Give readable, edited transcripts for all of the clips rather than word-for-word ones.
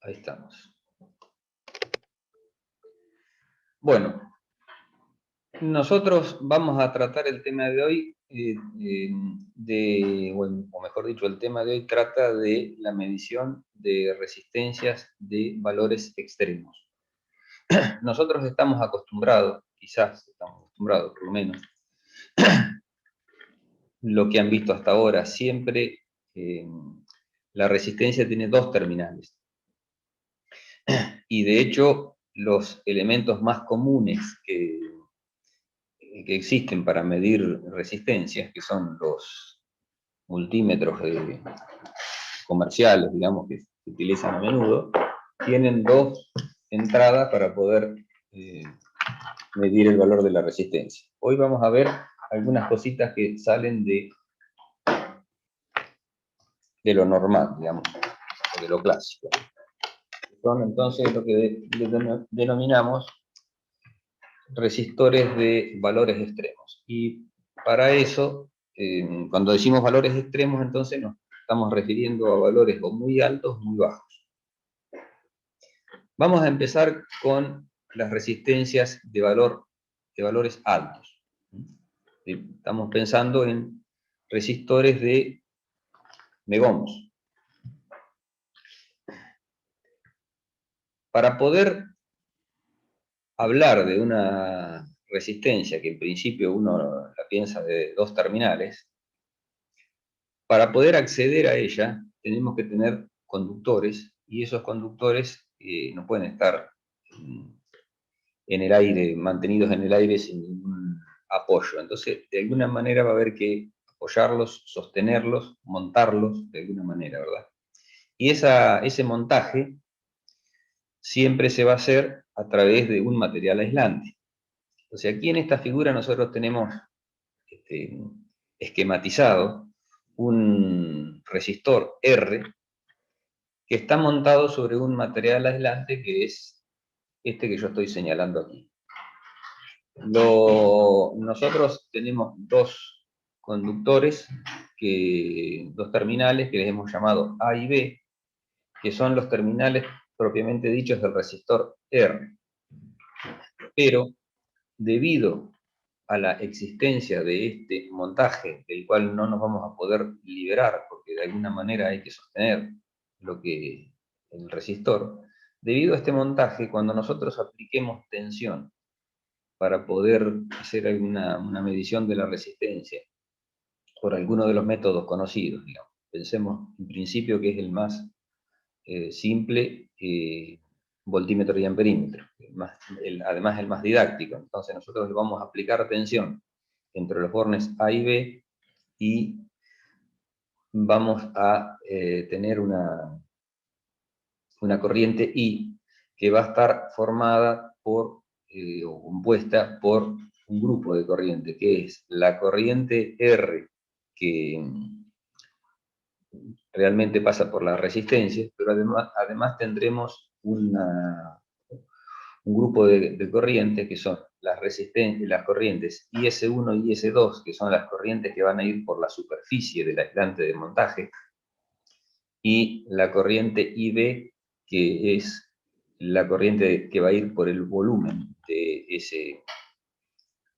Ahí estamos. Bueno, nosotros vamos a tratar el tema de hoy, o mejor dicho, el tema de hoy trata de la medición de resistencias de valores extremos. Nosotros estamos acostumbrados, quizás estamos acostumbrados por lo menos, lo que han visto hasta ahora, siempre la resistencia tiene dos terminales. Y de hecho, los elementos más comunes que existen para medir resistencias, que son los multímetros comerciales, digamos, que se utilizan a menudo, tienen dos entradas para poder medir el valor de la resistencia. Hoy vamos a ver algunas cositas que salen de lo normal, digamos, de lo clásico. Son entonces lo que denominamos resistores de valores extremos. Y para eso, cuando decimos valores extremos, entonces nos estamos refiriendo a valores o muy altos o muy bajos. Vamos a empezar con las resistencias de valores altos. Estamos pensando en resistores de megohms. Para poder hablar de una resistencia que en principio uno la piensa de dos terminales, para poder acceder a ella tenemos que tener conductores, y esos conductores no pueden estar en el aire, mantenidos en el aire sin ningún apoyo. Entonces, de alguna manera va a haber que apoyarlos, sostenerlos, montarlos de alguna manera, ¿verdad? Y ese montaje siempre se va a hacer a través de un material aislante. Entonces, aquí en esta figura nosotros tenemos esquematizado un resistor R que está montado sobre un material aislante que es este que yo estoy señalando aquí. Nosotros tenemos dos conductores, dos terminales que les hemos llamado A y B, que son los terminales propiamente dichos del resistor R. Pero debido a la existencia de este montaje, del cual no nos vamos a poder liberar, porque de alguna manera hay que sostener el resistor, debido a este montaje, cuando nosotros apliquemos tensión para poder hacer una medición de la resistencia por alguno de los métodos conocidos, digamos. Pensemos en principio que es el más simple, voltímetro y amperímetro, además el más didáctico. Entonces nosotros le vamos a aplicar tensión entre los bornes A y B y vamos a tener una corriente I que va a estar formada o compuesta por un grupo de corriente, que es la corriente R, que realmente pasa por la resistencia, pero además tendremos un grupo de corrientes que son las corrientes IS1 y IS2, que son las corrientes que van a ir por la superficie del aislante de montaje, y la corriente IB, que es la corriente que va a ir por el volumen de ese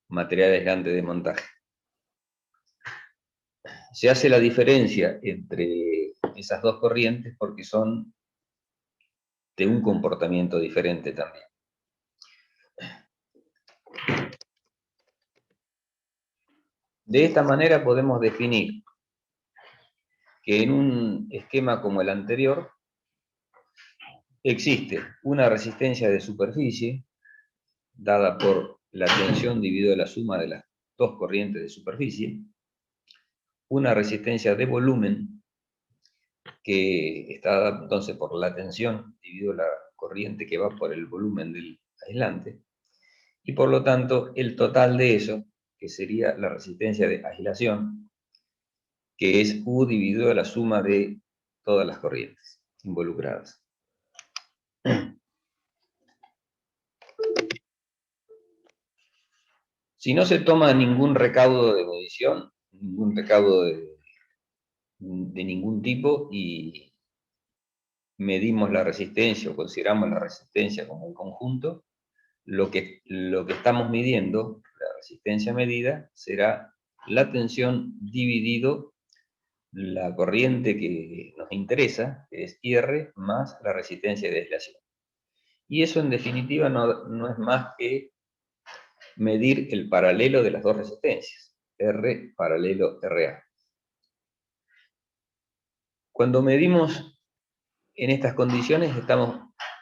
material aislante de montaje. Se hace la diferencia entre esas dos corrientes porque son de un comportamiento diferente también. De esta manera podemos definir que en un esquema como el anterior existe una resistencia de superficie dada por la tensión dividido la suma de las dos corrientes de superficie, una resistencia de volumen que está dada entonces por la tensión dividido la corriente que va por el volumen del aislante, y por lo tanto el total de eso, que sería la resistencia de aislación, que es U dividido la suma de todas las corrientes involucradas. Si no se toma ningún recaudo de medición, ningún recaudo de ningún tipo, y medimos la resistencia o consideramos la resistencia como un conjunto, lo que estamos midiendo, la resistencia medida, será la tensión dividido la corriente que nos interesa, que es IR, más la resistencia de aislación. Y eso en definitiva no es más que medir el paralelo de las dos resistencias, R paralelo RA. Cuando medimos en estas condiciones, estamos,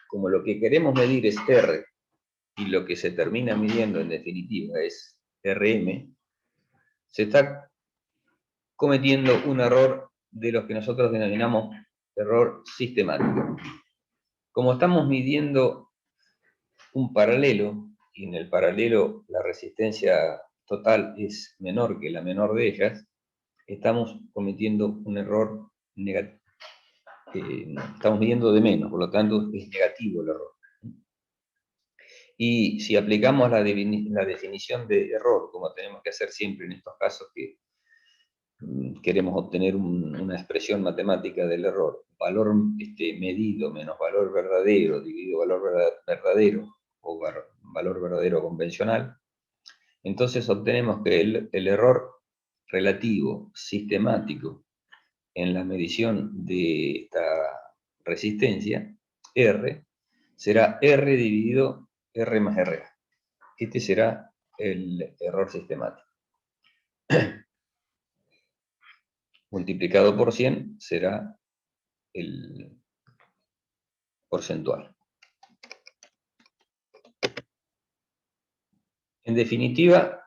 como lo que queremos medir es R, y lo que se termina midiendo en definitiva es RM, se está cometiendo un error de los que nosotros denominamos error sistemático. Como estamos midiendo un paralelo, y en el paralelo la resistencia total es menor que la menor de ellas, estamos cometiendo un error negativo. Estamos midiendo de menos, por lo tanto es negativo el error. Y si aplicamos la definición de error, como tenemos que hacer siempre en estos casos que queremos obtener una expresión matemática del error, valor medido menos valor verdadero dividido valor verdadero o valor verdadero convencional, entonces obtenemos que el error relativo sistemático en la medición de esta resistencia, R, será R dividido R más RA. Este será el error sistemático. Multiplicado por 100 será el porcentual. En definitiva,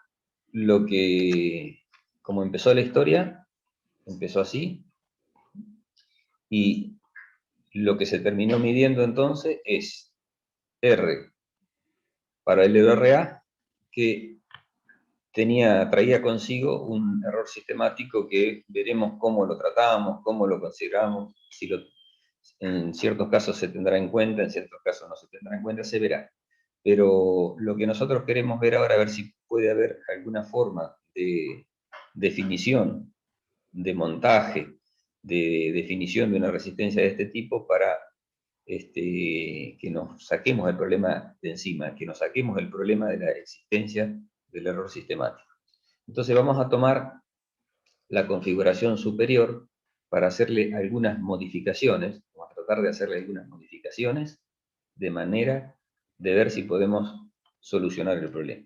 como empezó la historia, empezó así, y lo que se terminó midiendo entonces es R paralelo RA, que traía consigo un error sistemático que veremos cómo lo tratamos, cómo lo consideramos, en ciertos casos se tendrá en cuenta, en ciertos casos no se tendrá en cuenta, se verá. Pero lo que nosotros queremos ver ahora, a ver si puede haber alguna forma de definición, de montaje, de definición de una resistencia de este tipo para que nos saquemos el problema de encima, que nos saquemos el problema de la existencia del error sistemático. Entonces vamos a tomar la configuración superior para hacerle algunas modificaciones, vamos a tratar de hacerle algunas modificaciones de manera de ver si podemos solucionar el problema.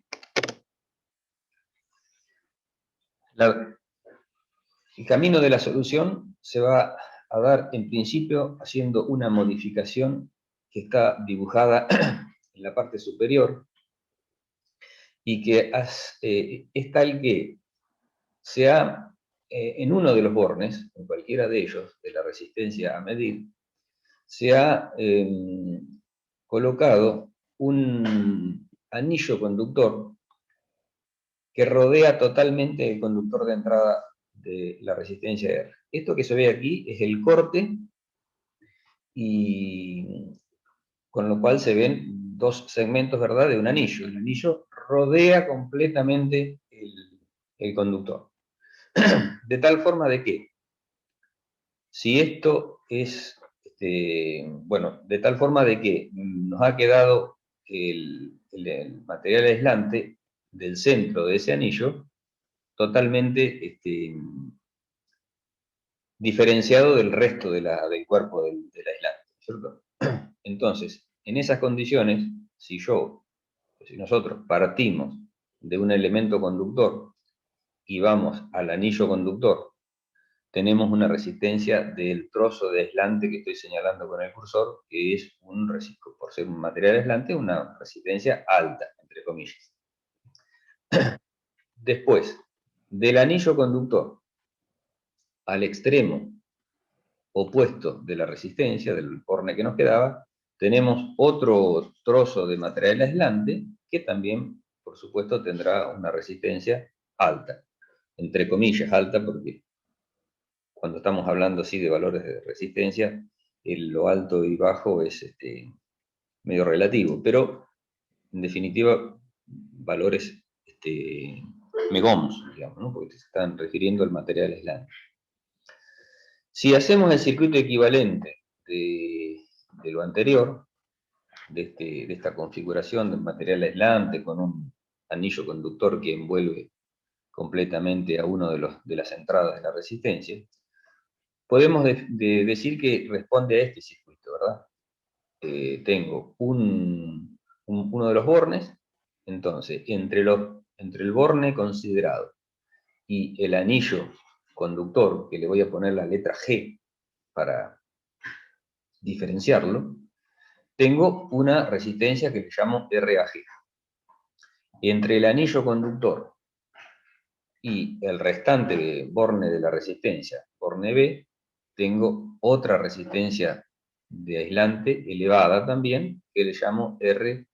El camino de la solución se va a dar en principio haciendo una modificación que está dibujada en la parte superior y que es tal que sea en uno de los bornes, en cualquiera de ellos, de la resistencia a medir, se ha colocado un anillo conductor que rodea totalmente el conductor de entrada de la resistencia R. Esto que se ve aquí es el corte, y con lo cual se ven dos segmentos, ¿verdad?, de un anillo. El anillo rodea completamente el conductor. De tal forma de que, si esto es, de tal forma de que nos ha quedado el material aislante del centro de ese anillo totalmente diferenciado del resto del cuerpo del aislante, ¿cierto? Entonces, en esas condiciones, si nosotros partimos de un elemento conductor y vamos al anillo conductor, tenemos una resistencia del trozo de aislante que estoy señalando con el cursor, que es por ser un material aislante, una resistencia alta, entre comillas. Después, del anillo conductor al extremo opuesto de la resistencia, del borne que nos quedaba, tenemos otro trozo de material aislante que también, por supuesto, tendrá una resistencia alta, entre comillas alta, porque cuando estamos hablando así de valores de resistencia, lo alto y bajo es medio relativo, pero en definitiva valores megoms, digamos, ¿no?, porque se están refiriendo al material aislante. Si hacemos el circuito equivalente de lo anterior, de esta configuración de material aislante con un anillo conductor que envuelve completamente a uno de las entradas de la resistencia, podemos decir que responde a este circuito, ¿verdad? Tengo uno de los bornes, entonces, entre el borne considerado y el anillo conductor, que le voy a poner la letra G para diferenciarlo, tengo una resistencia que le llamo RAG. Entre el anillo conductor y el restante borne de la resistencia, borne B, tengo otra resistencia de aislante elevada también, que le llamo RBG.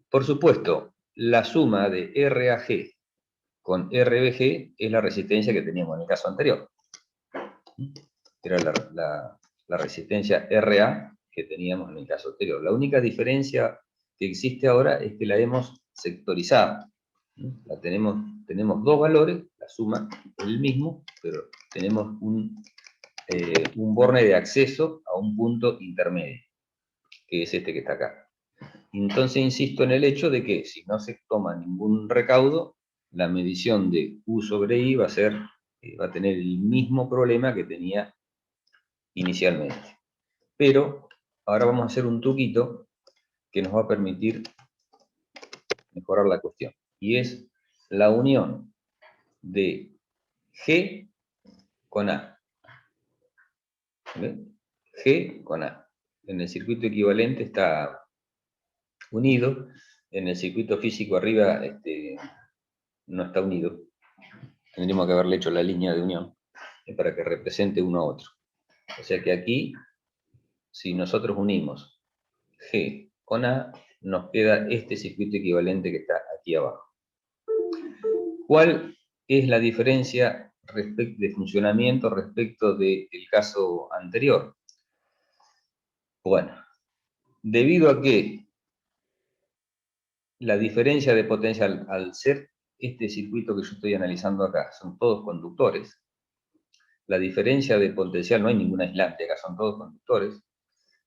Por supuesto, la suma de RAG con RBG es la resistencia que teníamos en el caso anterior. Era la resistencia RA que teníamos en el caso anterior. La única diferencia que existe ahora es que la hemos sectorizado. Tenemos dos valores, la suma es el mismo, pero tenemos un borne de acceso a un punto intermedio, que es este que está acá. Entonces insisto en el hecho de que si no se toma ningún recaudo, la medición de U sobre I va a tener el mismo problema que tenía inicialmente. Pero ahora vamos a hacer un truquito que nos va a permitir mejorar la cuestión. Y es la unión de G con A. ¿Ven? G con A. En el circuito equivalente está unido. En el circuito físico arriba no está unido. Tendríamos que haberle hecho la línea de unión para que represente uno a otro. O sea que aquí, si nosotros unimos G con A, nos queda este circuito equivalente que está aquí abajo. ¿Cuál es la diferencia de funcionamiento respecto del caso anterior? Bueno, debido a que la diferencia de potencial, al ser este circuito que yo estoy analizando acá, son todos conductores, la diferencia de potencial, no hay ningún aislante, acá son todos conductores,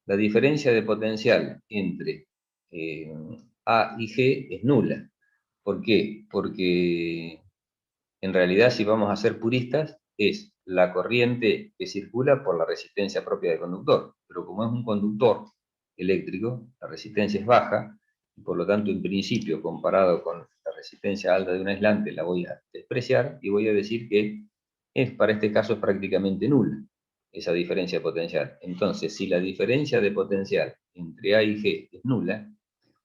la diferencia de potencial entre A y G es nula. ¿Por qué? Porque en realidad, si vamos a ser puristas, es la corriente que circula por la resistencia propia del conductor. Pero como es un conductor eléctrico, la resistencia es baja, y por lo tanto, en principio, comparado con la resistencia alta de un aislante, la voy a despreciar y voy a decir que para este caso es prácticamente nula esa diferencia potencial. Entonces, si la diferencia de potencial entre A y G es nula,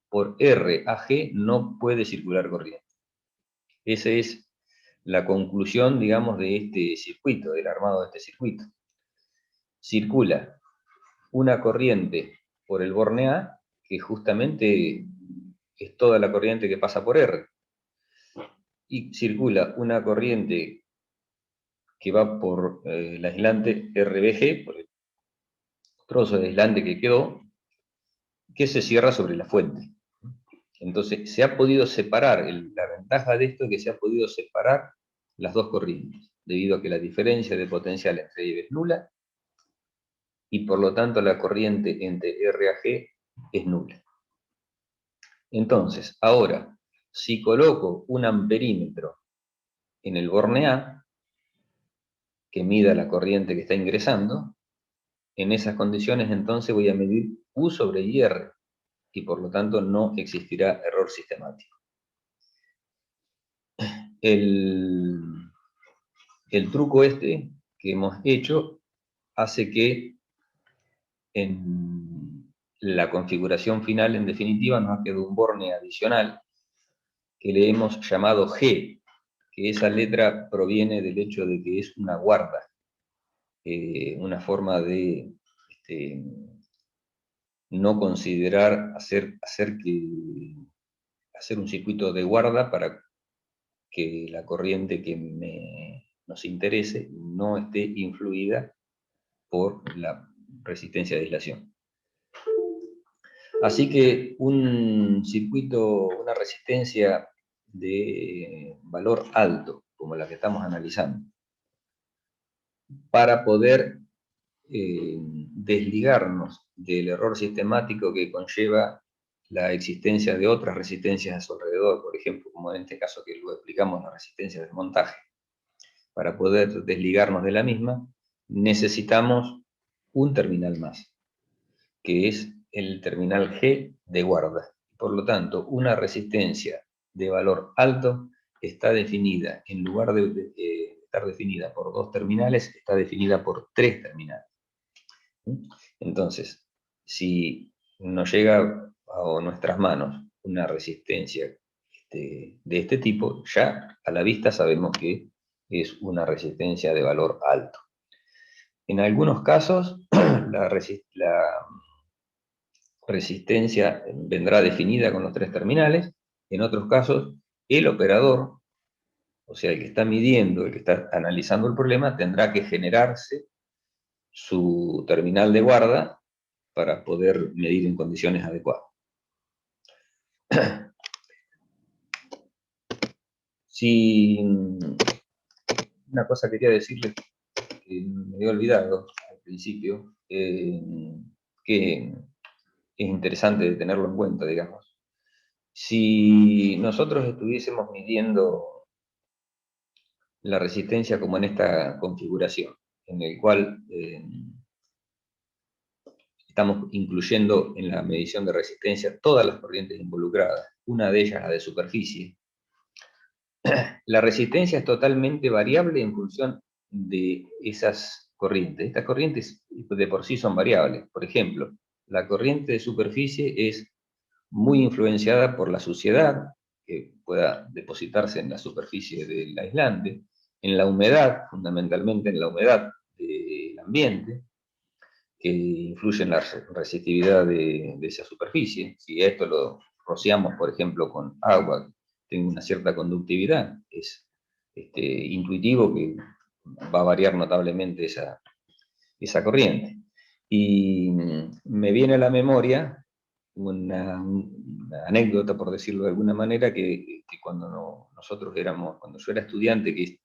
por R a G no puede circular corriente. Esa es la conclusión, digamos, de este circuito, del armado de este circuito. Circula una corriente por el borne A, que justamente es toda la corriente que pasa por R. Y circula una corriente que va por el aislante RBG, por el trozo de aislante que quedó, que se cierra sobre la fuente. Entonces, se ha podido separar, la ventaja de esto es que se ha podido separar las dos corrientes, debido a que la diferencia de potencial entre ellas es nula, y por lo tanto la corriente entre R a G es nula. Entonces, ahora, si coloco un amperímetro en el borne A, que mida la corriente que está ingresando, en esas condiciones entonces voy a medir U sobre IR, y por lo tanto no existirá error sistemático. El truco que hemos hecho hace que en la configuración final, en definitiva, nos quedó un borne adicional que le hemos llamado G, que esa letra proviene del hecho de que es una guarda, una forma de no considerar hacer un circuito de guarda para que la corriente que nos interese no esté influida por la resistencia de aislación. Así que un circuito, una resistencia de valor alto, como la que estamos analizando, para poder desligarnos del error sistemático que conlleva la existencia de otras resistencias a su alrededor, por ejemplo, como en este caso que lo explicamos, la resistencia de montaje. Para poder desligarnos de la misma, necesitamos un terminal más, que es el terminal G de guarda. Por lo tanto, una resistencia de valor alto está definida, en lugar de estar definida por 2 terminales, está definida por 3 terminales. Entonces, si nos llega a nuestras manos una resistencia de este tipo, ya a la vista sabemos que es una resistencia de valor alto. En algunos casos, la resistencia vendrá definida con los 3 terminales. En otros casos, el operador, o sea, el que está midiendo, el que está analizando el problema, tendrá que generarse su terminal de guarda para poder medir en condiciones adecuadas. Si una cosa quería decirles que me había olvidado al principio, que es interesante tenerlo en cuenta, digamos. Si nosotros estuviésemos midiendo la resistencia como en esta configuración, en el cual estamos incluyendo en la medición de resistencia todas las corrientes involucradas, una de ellas la de superficie. La resistencia es totalmente variable en función de esas corrientes. Estas corrientes de por sí son variables. Por ejemplo, la corriente de superficie es muy influenciada por la suciedad que pueda depositarse en la superficie del aislante, en la humedad, fundamentalmente en la humedad del ambiente, que influye en la resistividad de esa superficie. Si esto lo rociamos, por ejemplo, con agua, tiene una cierta conductividad, es intuitivo que va a variar notablemente esa corriente. Y me viene a la memoria una anécdota, por decirlo de alguna manera, que cuando cuando yo era estudiante, que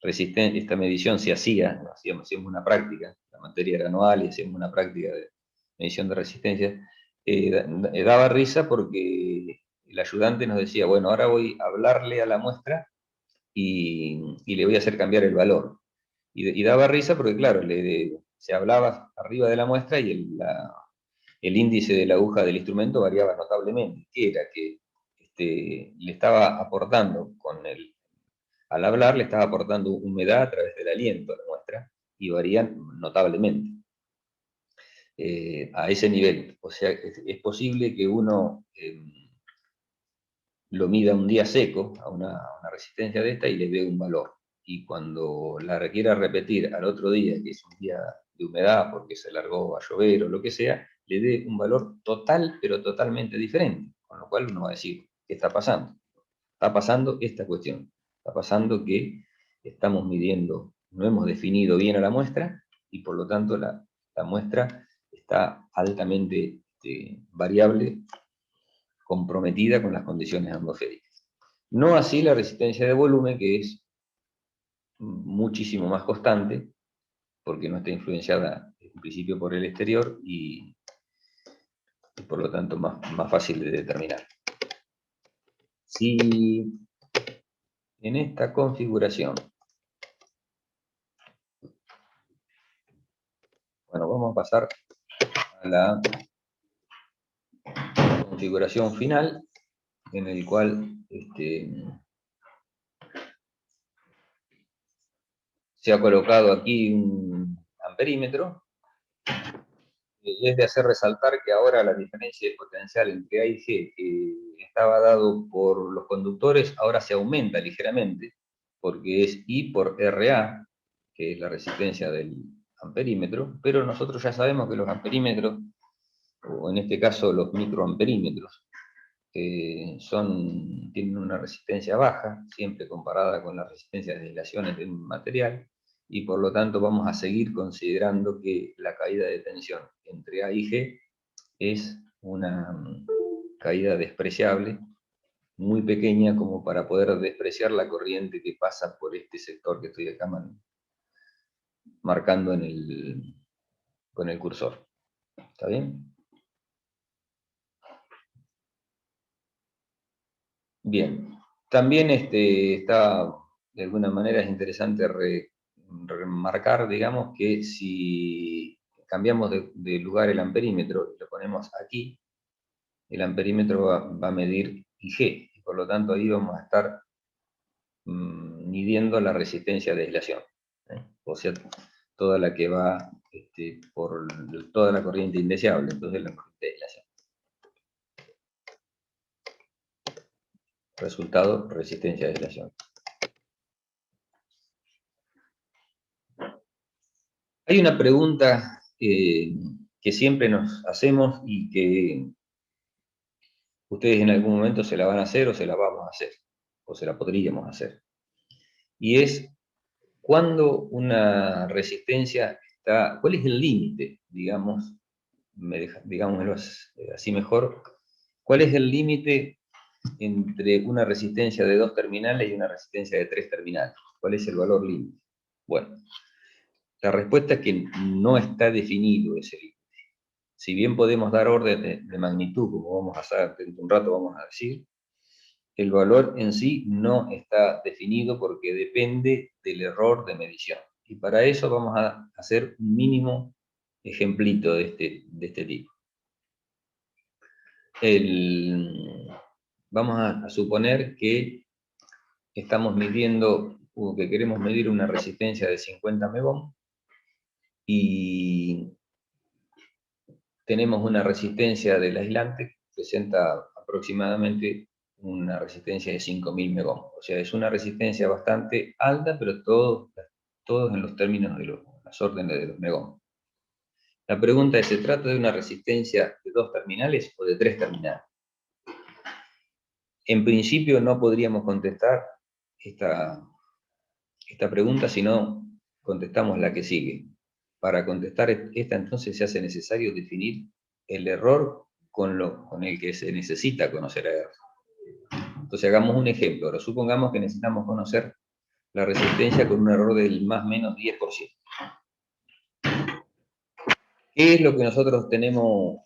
esta medición se hacía, hacíamos una práctica, la materia era anual y hacíamos una práctica de medición de resistencia, daba risa porque el ayudante nos decía, bueno, ahora voy a hablarle a la muestra y le voy a hacer cambiar el valor. Y daba risa porque, claro, se hablaba arriba de la muestra y el índice de la aguja del instrumento variaba notablemente, que era que le estaba aportando al hablar, le estaba aportando humedad a través del aliento a la muestra y varían notablemente. A ese nivel. O sea, es posible que uno lo mida un día seco a una resistencia de esta y le dé un valor. Y cuando la requiera repetir al otro día, que es un día de humedad porque se largó a llover o lo que sea, le dé un valor total, pero totalmente diferente. Con lo cual uno va a decir, ¿qué está pasando? Está pasando esta cuestión. Está pasando que estamos midiendo, no hemos definido bien a la muestra y por lo tanto la muestra está altamente variable, comprometida con las condiciones atmosféricas. No así la resistencia de volumen, que es muchísimo más constante, porque no está influenciada en principio por el exterior y por lo tanto más fácil de determinar. Si en esta configuración, bueno, vamos a pasar a la configuración final, en el cual se ha colocado aquí un amperímetro. Es de hacer resaltar que ahora la diferencia de potencial entre A y G, que estaba dado por los conductores, ahora se aumenta ligeramente, porque es I por RA, que es la resistencia del amperímetro, pero nosotros ya sabemos que los amperímetros, o en este caso los microamperímetros, tienen una resistencia baja, siempre comparada con las resistencias de aislaciones de un material, y por lo tanto vamos a seguir considerando que la caída de tensión entre A y G es una caída despreciable, muy pequeña como para poder despreciar la corriente que pasa por este sector que estoy acá marcando con el cursor. ¿Está bien? Bien. También está, de alguna manera es interesante remarcar, digamos, que si cambiamos de lugar el amperímetro y lo ponemos aquí, el amperímetro va a medir IG, y por lo tanto ahí vamos a estar midiendo la resistencia de aislación. O sea, toda la que va por toda la corriente indeseable, entonces la corriente de aislación. Resultado, resistencia de aislación. Hay una pregunta que siempre nos hacemos y que ustedes en algún momento se la van a hacer o se la vamos a hacer, o se la podríamos hacer. Y es, ¿cuándo una resistencia está, cuál es el límite, digamos, digámoslo así mejor, cuál es el límite entre una resistencia de 2 terminales y una resistencia de 3 terminales? ¿Cuál es el valor límite? Bueno, la respuesta es que no está definido ese límite. Si bien podemos dar orden de magnitud, como vamos a hacer dentro de un rato, vamos a decir, el valor en sí no está definido porque depende del error de medición. Y para eso vamos a hacer un mínimo ejemplito de este tipo. Vamos a suponer que estamos midiendo, o que queremos medir una resistencia de 50 megohm y tenemos una resistencia del aislante que presenta aproximadamente una resistencia de 5000 megohm. O sea, es una resistencia bastante alta, pero todos en los términos de las órdenes de los megohm. La pregunta es, ¿se trata de una resistencia de 2 terminales o de 3 terminales? En principio no podríamos contestar esta pregunta si no contestamos la que sigue. Para contestar esta entonces se hace necesario definir el error con el que se necesita conocer a R. Entonces hagamos un ejemplo. Ahora supongamos que necesitamos conocer la resistencia con un error del más o menos 10%. ¿Qué es lo que nosotros tenemos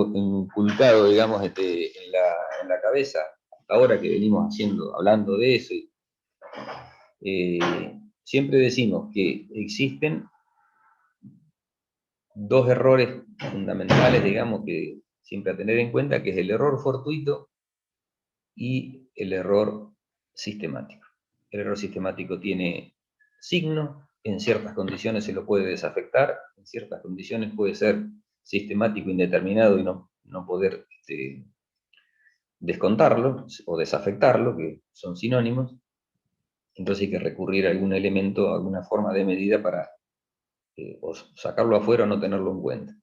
inculcado, digamos, en la cabeza, hasta ahora que venimos hablando de eso? Siempre decimos que existen dos errores fundamentales, digamos, que siempre a tener en cuenta, que es el error fortuito y el error sistemático. El error sistemático tiene signo, en ciertas condiciones se lo puede desafectar, en ciertas condiciones puede ser sistemático indeterminado y no poder descontarlo o desafectarlo, que son sinónimos. Entonces hay que recurrir a algún elemento, a alguna forma de medida para o sacarlo afuera o no tenerlo en cuenta.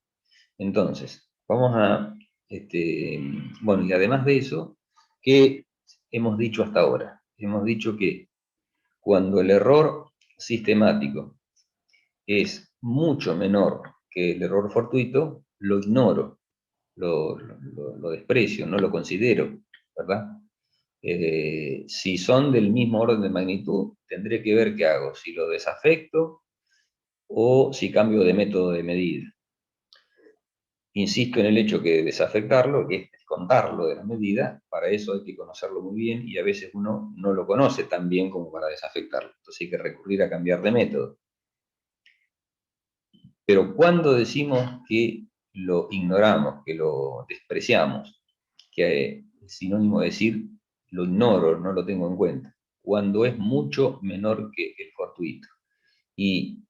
Entonces, vamos a, bueno, y además de eso, ¿qué hemos dicho hasta ahora? Hemos dicho que cuando el error sistemático es mucho menor que el error fortuito, lo ignoro, lo desprecio, no lo considero, ¿verdad? Si son del mismo orden de magnitud, tendré que ver qué hago, si lo desafecto o si cambio de método de medida. Insisto en el hecho que desafectarlo, que es descontarlo de la medida, para eso hay que conocerlo muy bien y a veces uno no lo conoce tan bien como para desafectarlo. Entonces hay que recurrir a cambiar de método. Pero cuando decimos que lo ignoramos, que lo despreciamos, que es sinónimo de decir lo ignoro, no lo tengo en cuenta, cuando es mucho menor que el fortuito. Y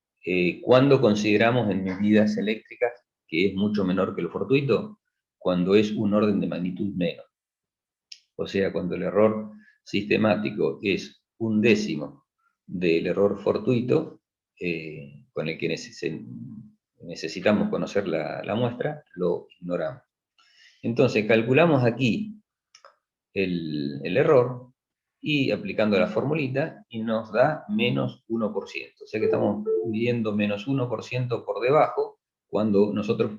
cuando consideramos en medidas eléctricas que es mucho menor que el fortuito, cuando es un orden de magnitud menos. O sea, cuando el error sistemático es 1/10 del error fortuito, con el que necesitamos conocer la muestra, lo ignoramos. Entonces, calculamos aquí el error y aplicando la formulita, y nos da menos 1%. O sea que estamos midiendo menos 1% por debajo, cuando nosotros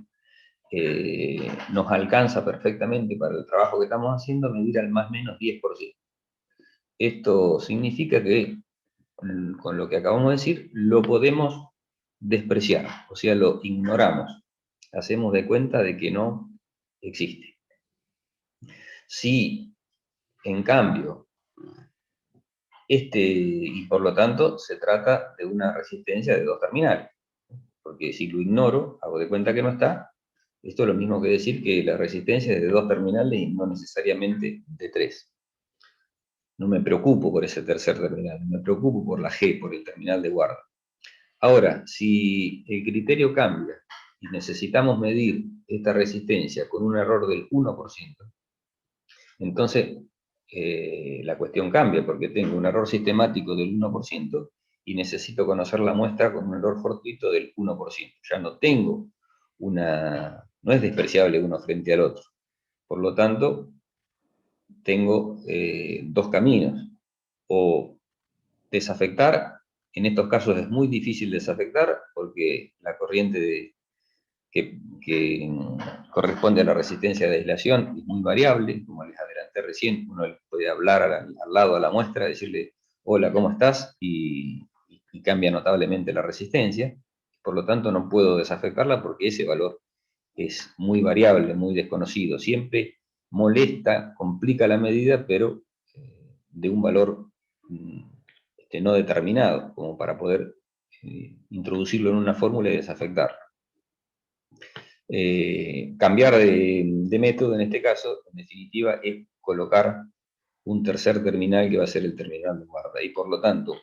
nos alcanza perfectamente para el trabajo que estamos haciendo medir al más menos 10%. Esto significa que, con lo que acabamos de decir, lo podemos despreciar, o sea, lo ignoramos. Hacemos de cuenta de que no existe. Si, en cambio, y por lo tanto, se trata de una resistencia de dos terminales, porque si lo ignoro, hago de cuenta que no está. Esto es lo mismo que decir que la resistencia es de dos terminales y no necesariamente de tres. No me preocupo por ese tercer terminal, me preocupo por la G, por el terminal de guarda. Ahora, si el criterio cambia y necesitamos medir esta resistencia con un error del 1%, entonces la cuestión cambia, porque tengo un error sistemático del 1% y necesito conocer la muestra con un error fortuito del 1%. Ya no tengo no es despreciable uno frente al otro. Por lo tanto, tengo dos caminos. O desafectar, en estos casos es muy difícil desafectar, porque la corriente que corresponde a la resistencia de aislación es muy variable, como les adelanté recién. Uno puede hablar al lado de la muestra, decirle, hola, ¿cómo estás? Y cambia notablemente la resistencia. Por lo tanto, no puedo desafectarla porque ese valor es muy variable, muy desconocido. Siempre molesta, complica la medida, pero de un valor no determinado, como para poder introducirlo en una fórmula y desafectarlo. Cambiar de método en este caso, en definitiva, es colocar un tercer terminal que va a ser el terminal de guarda. Y por lo tanto,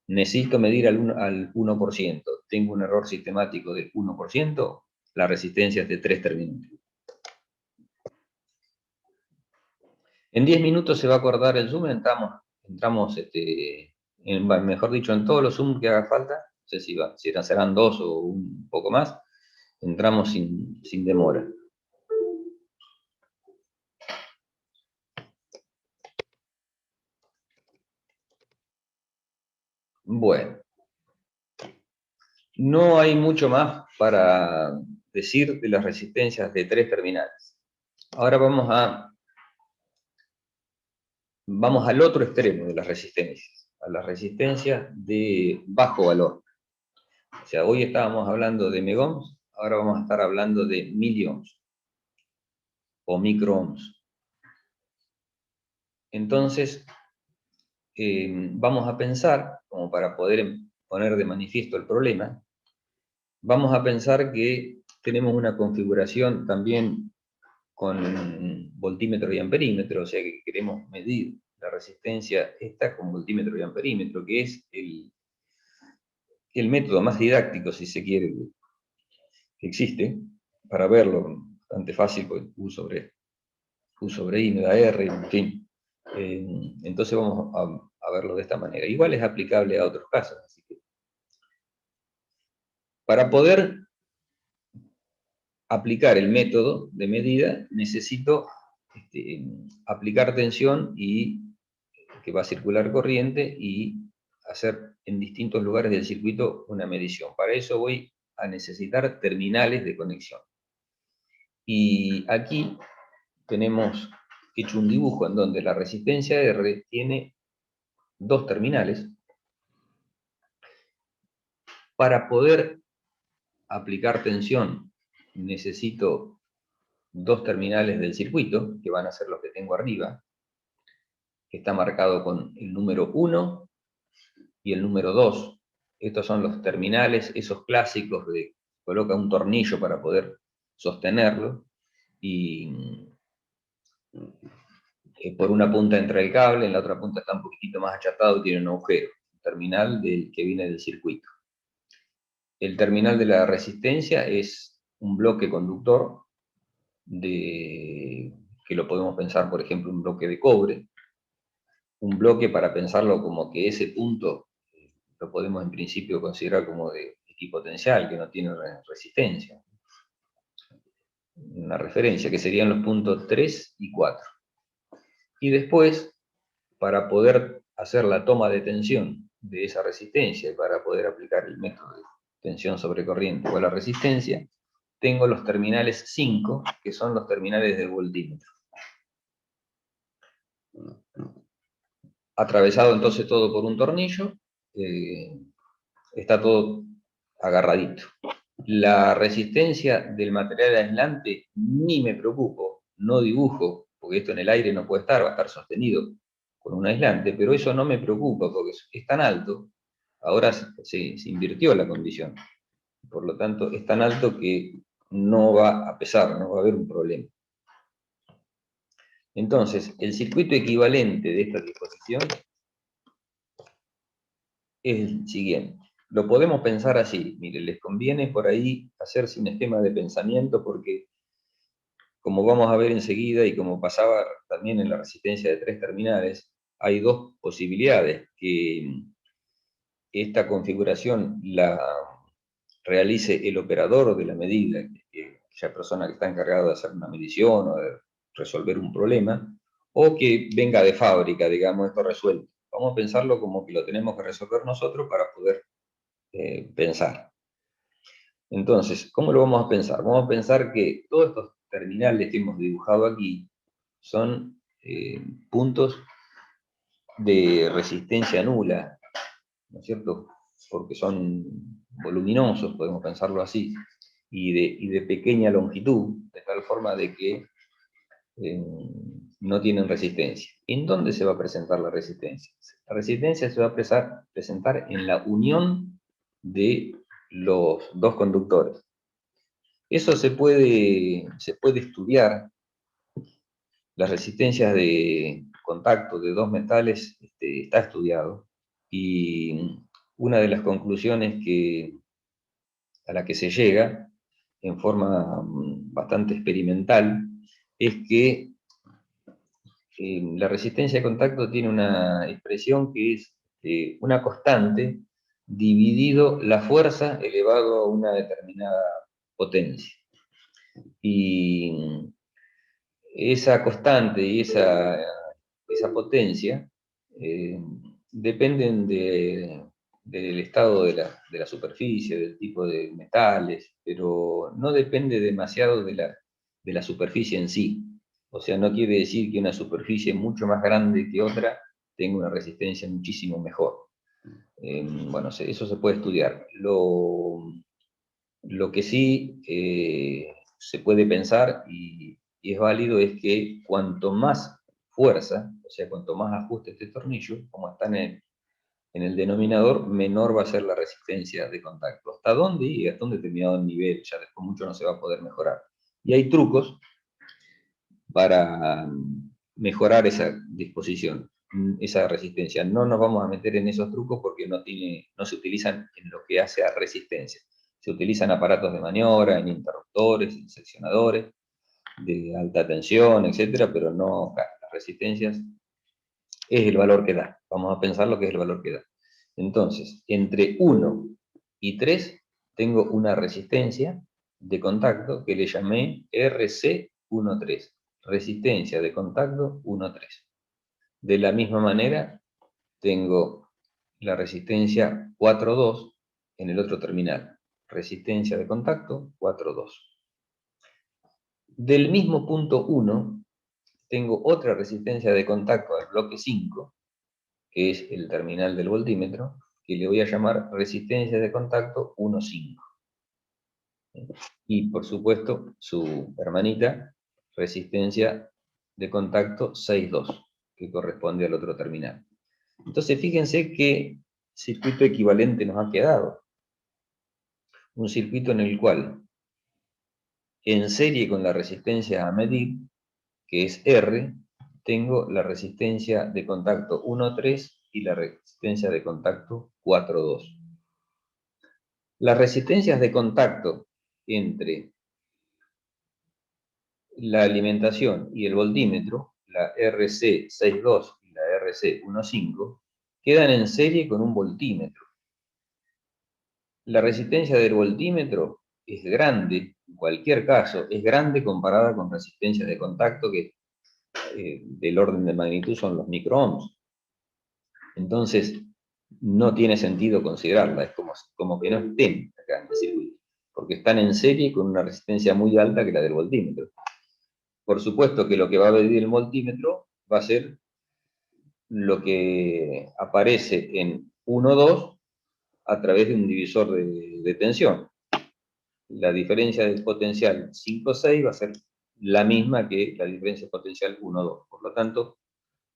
necesito medir al 1%. Tengo un error sistemático del 1%, la resistencia es de 3 terminales. En 10 minutos se va a acordar el Zoom, entramos mejor dicho, en todos los Zoom que haga falta. No sé si serán 2 o un poco más. Entramos sin demora. Bueno, no hay mucho más para decir de las resistencias de 3 terminales. Ahora vamos al otro extremo de las resistencias, a las resistencias de bajo valor. O sea, hoy estábamos hablando de megohms, ahora vamos a estar hablando de miliohms o microohms. Entonces, vamos a pensar, como para poder poner de manifiesto el problema, vamos a pensar que tenemos una configuración también con voltímetro y amperímetro, o sea que queremos medir la resistencia esta con voltímetro y amperímetro, que es el método más didáctico, si se quiere, que existe, para verlo, bastante fácil, porque U sobre I me da R, en fin. Entonces vamos a verlo de esta manera. Igual es aplicable a otros casos. Así que, para poder aplicar el método de medida, necesito aplicar tensión y que va a circular corriente y hacer en distintos lugares del circuito una medición. Para eso voy a necesitar terminales de conexión. Y aquí tenemos hecho un dibujo en donde la resistencia R tiene dos terminales. Para poder aplicar tensión necesito dos terminales del circuito, que van a ser los que tengo arriba, que está marcado con el número 1 y el número 2. Estos son los terminales, esos clásicos de coloca un tornillo para poder sostenerlo, y por una punta entra el cable, en la otra punta está un poquitito más achatado y tiene un agujero, terminal que viene del circuito. El terminal de la resistencia es un bloque conductor que lo podemos pensar, por ejemplo, un bloque de cobre, un bloque para pensarlo como que ese punto lo podemos en principio considerar como de equipotencial, que no tiene resistencia. Una referencia, que serían los puntos 3 y 4. Y después, para poder hacer la toma de tensión de esa resistencia y para poder aplicar el método de tensión sobre corriente o la resistencia, tengo los terminales 5, que son los terminales del voltímetro. atravesado entonces todo por un tornillo, está todo agarradito. La resistencia del material aislante ni me preocupo, no dibujo, porque esto en el aire no puede estar, va a estar sostenido con un aislante, pero eso no me preocupa porque es tan alto, ahora se invirtió la condición, por lo tanto es tan alto que no va a pesar, no va a haber un problema. Entonces, el circuito equivalente de esta disposición es el siguiente. Lo podemos pensar así. Mire, les conviene por ahí hacerse un esquema de pensamiento porque, como vamos a ver enseguida y como pasaba también en la resistencia de 3 terminales, hay dos posibilidades: que esta configuración la realice el operador de la medida, aquella persona que está encargada de hacer una medición o de resolver un problema, o que venga de fábrica, digamos, esto resuelto. Vamos a pensarlo como que lo tenemos que resolver nosotros para poder pensar. Entonces, ¿cómo lo vamos a pensar? Vamos a pensar que todos estos terminales que hemos dibujado aquí son puntos de resistencia nula, ¿no es cierto? Porque son voluminosos, podemos pensarlo así, y de pequeña longitud, de tal forma de que no tienen resistencia. ¿En dónde se va a presentar la resistencia? La resistencia se va a presentar en la unión de los dos conductores. Eso se puede estudiar. Las resistencias de contacto de dos metales está estudiado, y una de las conclusiones a la que se llega en forma bastante experimental es que la resistencia de contacto tiene una expresión que es una constante dividido la fuerza elevado a una determinada potencia. Y esa constante y esa potencia dependen del estado de la superficie, del tipo de metales, pero no depende demasiado de la superficie en sí. O sea, no quiere decir que una superficie mucho más grande que otra tenga una resistencia muchísimo mejor. Bueno, eso se puede estudiar. Lo que sí se puede pensar y es válido es que cuanto más fuerza, o sea, cuanto más ajuste este tornillo, como está en el denominador, menor va a ser la resistencia de contacto. ¿Hasta dónde? Y hasta un determinado nivel, ya después mucho no se va a poder mejorar. Y hay trucos para mejorar esa disposición, esa resistencia. No nos vamos a meter en esos trucos porque no se utilizan en lo que hace a resistencia. Se utilizan aparatos de maniobra, en interruptores, en seccionadores, de alta tensión, etcétera, pero no las resistencias es el valor que da. Vamos a pensar lo que es el valor que da. Entonces, entre 1 y 3 tengo una resistencia de contacto que le llamé RC13, resistencia de contacto 1,3. De la misma manera, tengo la resistencia 4,2 en el otro terminal, resistencia de contacto 4,2. Del mismo punto 1, tengo otra resistencia de contacto al bloque 5, que es el terminal del voltímetro, que le voy a llamar resistencia de contacto 1,5. Y por supuesto, su hermanita, resistencia de contacto 6,2, que corresponde al otro terminal. Entonces, fíjense qué circuito equivalente nos ha quedado. Un circuito en el cual, en serie con la resistencia a medir, que es R, tengo la resistencia de contacto 1,3 y la resistencia de contacto 4,2. Las resistencias de contacto entre la alimentación y el voltímetro, la RC62 y la RC15, quedan en serie con un voltímetro. La resistencia del voltímetro es grande, en cualquier caso, es grande comparada con resistencias de contacto que del orden de magnitud son los microohms. Entonces, no tiene sentido considerarla, es como que no estén acá en el circuito, porque están en serie con una resistencia muy alta que la del voltímetro. Por supuesto que lo que va a medir el voltímetro va a ser lo que aparece en 1,2 a través de un divisor de tensión. La diferencia del potencial 5,6 va a ser la misma que la diferencia potencial 1,2. Por lo tanto,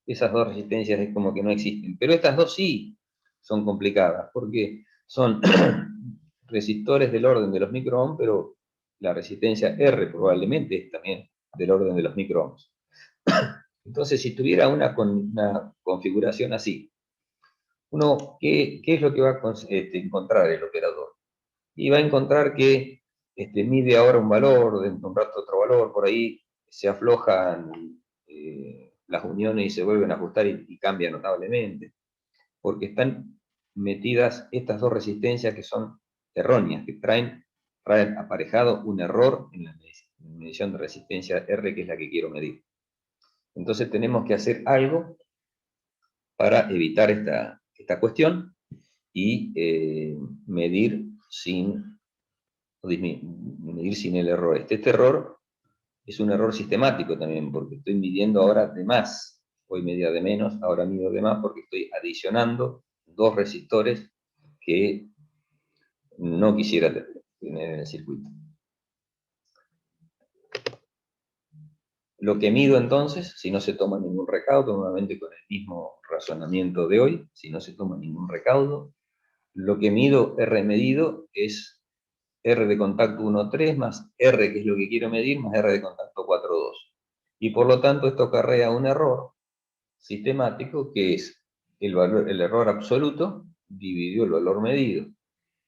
esas dos resistencias es como que no existen. Pero estas dos sí son complicadas, porque son resistores del orden de los microohms, pero la resistencia R probablemente es también del orden de los microohms. Entonces, si tuviera una configuración así, ¿qué es lo que va a encontrar el operador? Y va a encontrar que mide ahora un valor, dentro de un rato otro valor, por ahí se aflojan las uniones y se vuelven a ajustar y cambian notablemente, porque están metidas estas dos resistencias que son erróneas, que traen aparejado un error en la medición de resistencia R, que es la que quiero medir. Entonces tenemos que hacer algo para evitar esta cuestión y medir sin el error. Este error es un error sistemático también, porque estoy midiendo ahora de más. Hoy medía de menos, ahora mido de más, porque estoy adicionando dos resistores que no quisiera tener en el circuito. Lo que mido entonces, si no se toma ningún recaudo, nuevamente con el mismo razonamiento de hoy, si no se toma ningún recaudo, lo que mido, R medido, es R de contacto 1,3 más R, que es lo que quiero medir, más R de contacto 4,2. Y por lo tanto esto acarrea un error sistemático que es el error absoluto dividido el valor medido,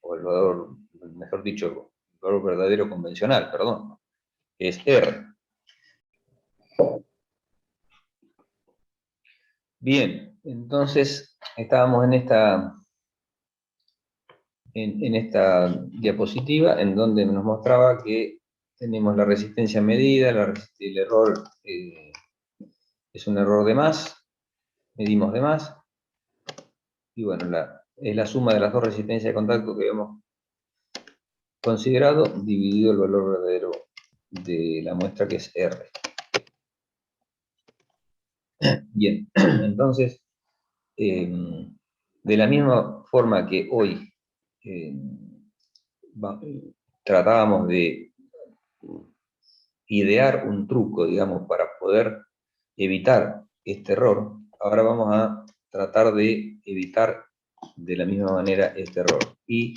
o el valor, mejor dicho, el valor verdadero convencional, perdón, es R. Bien, entonces estábamos en esta diapositiva en donde nos mostraba que tenemos la resistencia medida, el error es un error de más, medimos de más, y bueno, es la suma de las dos resistencias de contacto que habíamos considerado, dividido el valor verdadero de la muestra, que es R. Bien, entonces, de la misma forma que hoy tratábamos de idear un truco, digamos, para poder evitar este error, ahora vamos a tratar de evitar de la misma manera este error. Y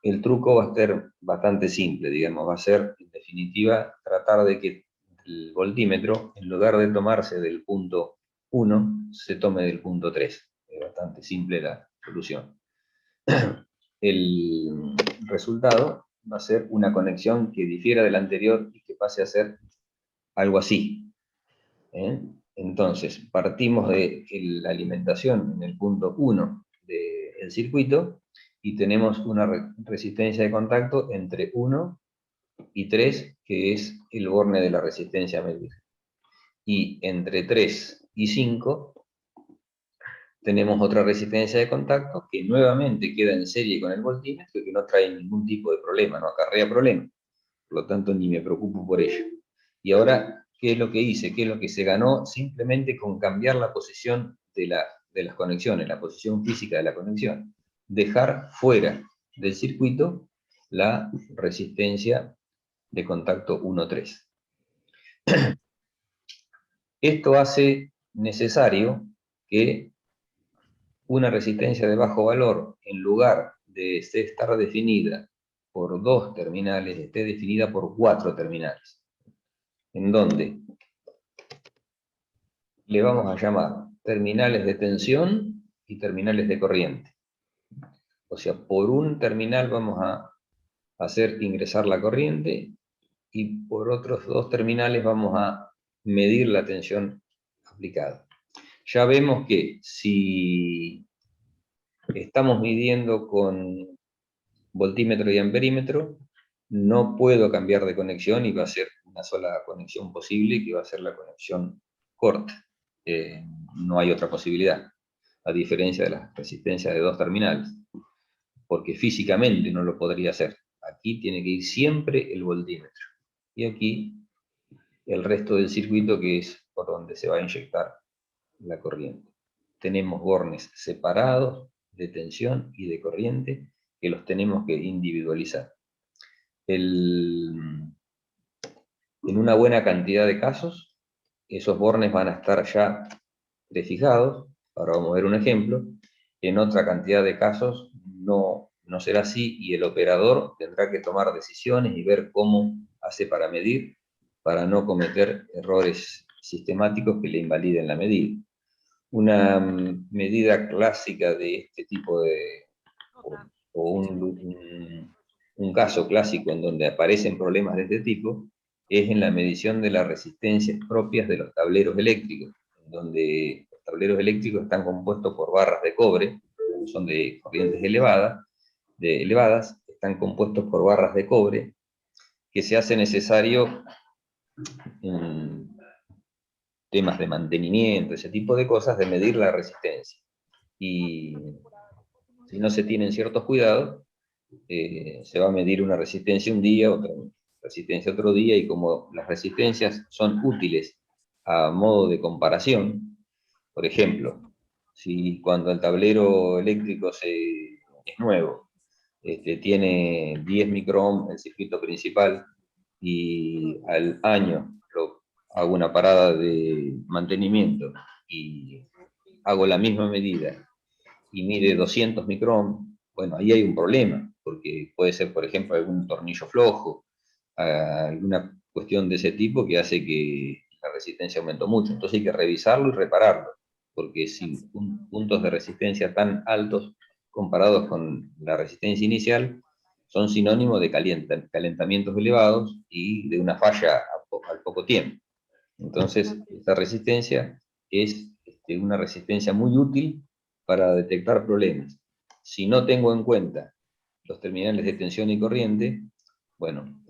el truco va a ser bastante simple, digamos, va a ser, en definitiva, tratar de que el voltímetro, en lugar de tomarse del punto 1, se tome del punto 3. Es bastante simple la solución. El resultado va a ser una conexión que difiera de la anterior y que pase a ser algo así. Entonces, partimos de la alimentación en el punto 1 del circuito y tenemos una resistencia de contacto entre 1 y 3, que es el borne de la resistencia medida. Y entre 3 y 5 tenemos otra resistencia de contacto que nuevamente queda en serie con el voltímetro y que no trae ningún tipo de problema, no acarrea problema. Por lo tanto, ni me preocupo por ello. Y ahora, ¿qué es lo que hice? ¿Qué es lo que se ganó? Simplemente con cambiar la posición de las conexiones, la posición física de la conexión. Dejar fuera del circuito la resistencia de contacto 1,3. Esto hace necesario que una resistencia de bajo valor, en lugar de estar definida por 2 terminales, esté definida por 4 terminales. En donde le vamos a llamar terminales de tensión y terminales de corriente. O sea, por un terminal vamos a hacer ingresar la corriente y por otros 2 terminales vamos a medir la tensión aplicada. Ya vemos que si estamos midiendo con voltímetro y amperímetro, no puedo cambiar de conexión y va a ser una sola conexión posible, que va a ser la conexión corta. No hay otra posibilidad, a diferencia de la resistencia de 2 terminales, porque físicamente no lo podría hacer. Aquí tiene que ir siempre el voltímetro, y aquí el resto del circuito, que es por donde se va a inyectar la corriente. tenemos bornes separados de tensión y de corriente que los tenemos que individualizar. En una buena cantidad de casos, esos bornes van a estar ya prefijados. Ahora vamos a ver un ejemplo. En otra cantidad de casos no será así, y el operador tendrá que tomar decisiones y ver cómo hace para medir, para no cometer errores sistemáticos que le invaliden la medida. Una medida clásica de este tipo o un caso clásico en donde aparecen problemas de este tipo es en la medición de las resistencias propias de los tableros eléctricos, donde los tableros eléctricos están compuestos por barras de cobre, son de corrientes elevadas, están compuestos por barras de cobre, que se hace necesario en temas de mantenimiento, ese tipo de cosas, de medir la resistencia. Y si no se tienen ciertos cuidados, se va a medir una resistencia un día, otra resistencia otro día, y como las resistencias son útiles a modo de comparación, por ejemplo, si cuando el tablero eléctrico es nuevo, tiene 10 microohms el circuito principal, y al año hago una parada de mantenimiento y hago la misma medida y mide 200 microohms, bueno, ahí hay un problema, porque puede ser, por ejemplo, algún tornillo flojo, alguna cuestión de ese tipo que hace que la resistencia aumente mucho. Entonces hay que revisarlo y repararlo, porque si puntos de resistencia tan altos comparados con la resistencia inicial son sinónimo de calentamientos elevados y de una falla al poco tiempo. Entonces, esta resistencia es una resistencia muy útil para detectar problemas. Si no tengo en cuenta los terminales de tensión y corriente, bueno,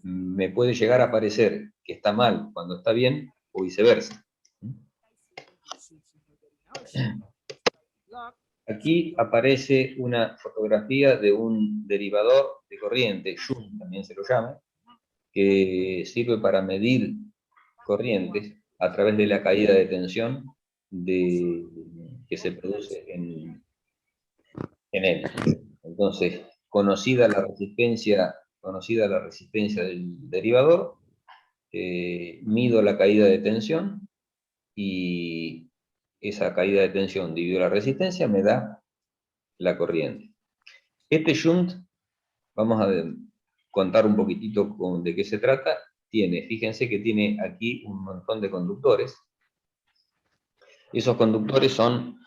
me puede llegar a parecer que está mal cuando está bien, o viceversa. Aquí aparece una fotografía de un derivador de corriente, shunt también se lo llama, que sirve para medir corrientes a través de la caída de tensión que se produce en él. Entonces, conocida la resistencia del derivador, mido la caída de tensión, y esa caída de tensión dividido la resistencia me da la corriente. Este shunt, vamos a contar un poquitito de qué se trata. Fíjense que tiene aquí un montón de conductores. Esos conductores son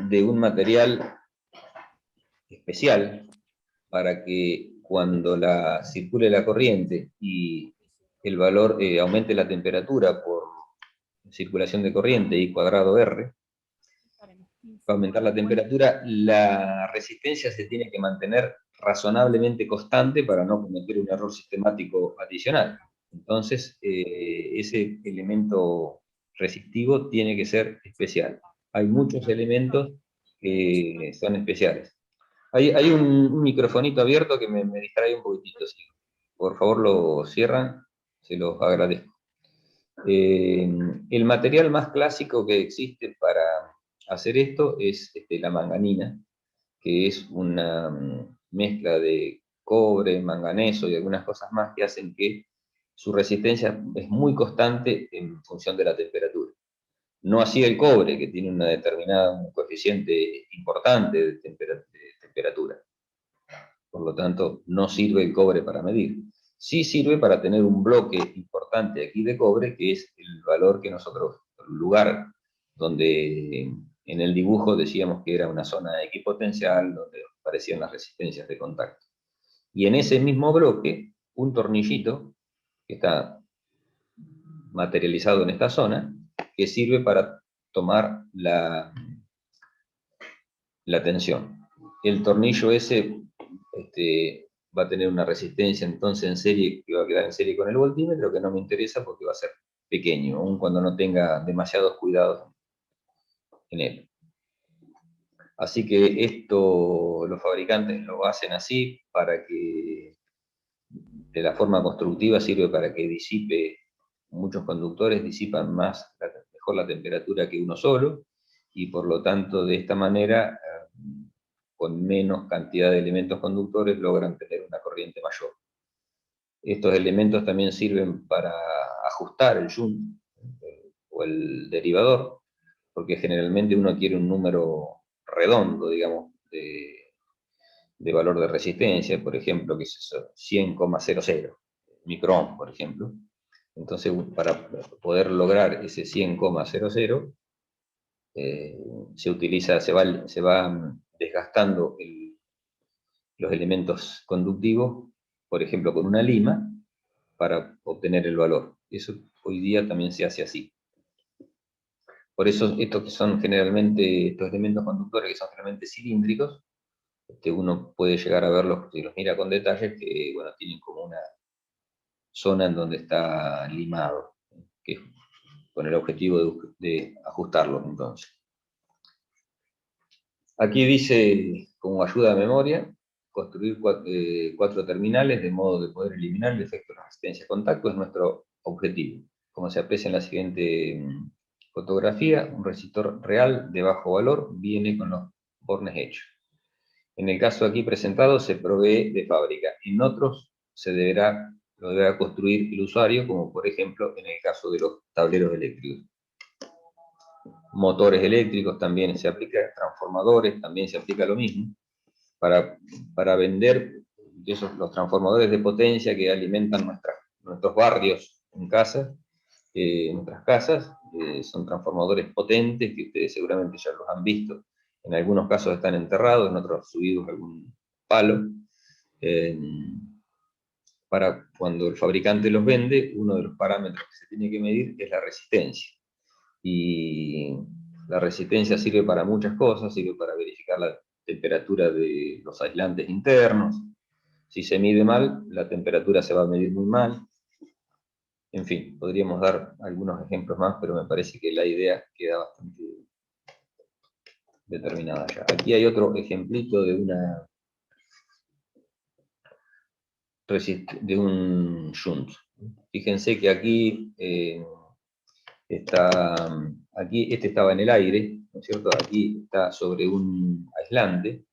de un material especial para que cuando circule la corriente y el valor aumente la temperatura por circulación de corriente I cuadrado R, para aumentar la temperatura, la resistencia se tiene que mantener razonablemente constante para no cometer un error sistemático adicional. Entonces, ese elemento resistivo tiene que ser especial. Hay muchos elementos que son especiales. Hay un microfonito abierto que me distrae un poquitito. Si por favor lo cierran, se los agradezco. El material más clásico que existe para hacer esto es la manganina, que es una mezcla de cobre, manganeso y algunas cosas más que hacen que su resistencia es muy constante en función de la temperatura. No así el cobre, que tiene un coeficiente importante de temperatura. Por lo tanto, no sirve el cobre para medir. Sí sirve para tener un bloque importante aquí de cobre, que es el valor que nosotros, el lugar donde en el dibujo decíamos que era una zona equipotencial, donde aparecían las resistencias de contacto. Y en ese mismo bloque, un tornillito, que está materializado en esta zona, que sirve para tomar la tensión. El tornillo ese va a tener una resistencia entonces en serie, que va a quedar en serie con el voltímetro, que no me interesa porque va a ser pequeño, aun cuando no tenga demasiados cuidados en él. Así que esto los fabricantes lo hacen así para que de la forma constructiva sirve para que disipe, muchos conductores disipan mejor la temperatura que uno solo, y por lo tanto de esta manera, con menos cantidad de elementos conductores, logran tener una corriente mayor. Estos elementos también sirven para ajustar el shunt o el derivador, porque generalmente uno quiere un número redondo, digamos, de valor de resistencia, por ejemplo, que es eso, 100,00 microohms, por ejemplo. Entonces, para poder lograr ese 100,00, se va desgastando los elementos conductivos, por ejemplo, con una lima, para obtener el valor. Eso hoy día también se hace así. Por eso estos que son generalmente, estos elementos conductores que son generalmente cilíndricos, uno puede llegar a verlos, si los mira con detalles, que bueno, tienen como una zona en donde está limado, que es con el objetivo de ajustarlos entonces. Aquí dice, como ayuda a memoria, construir cuatro terminales de modo de poder eliminar el efecto de resistencia a contacto es nuestro objetivo. Como se aprecia en la siguiente fotografía, un resistor real de bajo valor viene con los bornes hechos. En el caso aquí presentado se provee de fábrica, en otros lo deberá construir el usuario, como por ejemplo en el caso de los tableros eléctricos. Motores eléctricos también se aplica, transformadores también se aplica lo mismo, para vender los transformadores de potencia que alimentan nuestros barrios en casa, nuestras casas, son transformadores potentes que ustedes seguramente ya los han visto. En algunos casos están enterrados, en otros subidos a algún palo. Para cuando el fabricante los vende, uno de los parámetros que se tiene que medir es la resistencia. Y la resistencia sirve para muchas cosas, sirve para verificar la temperatura de los aislantes internos. Si se mide mal, la temperatura se va a medir muy mal. En fin, podríamos dar algunos ejemplos más, pero me parece que la idea queda bastante determinada ya. Aquí hay otro ejemplito de un shunt. Fíjense que aquí este estaba en el aire, ¿no es cierto? Aquí está sobre un aislante.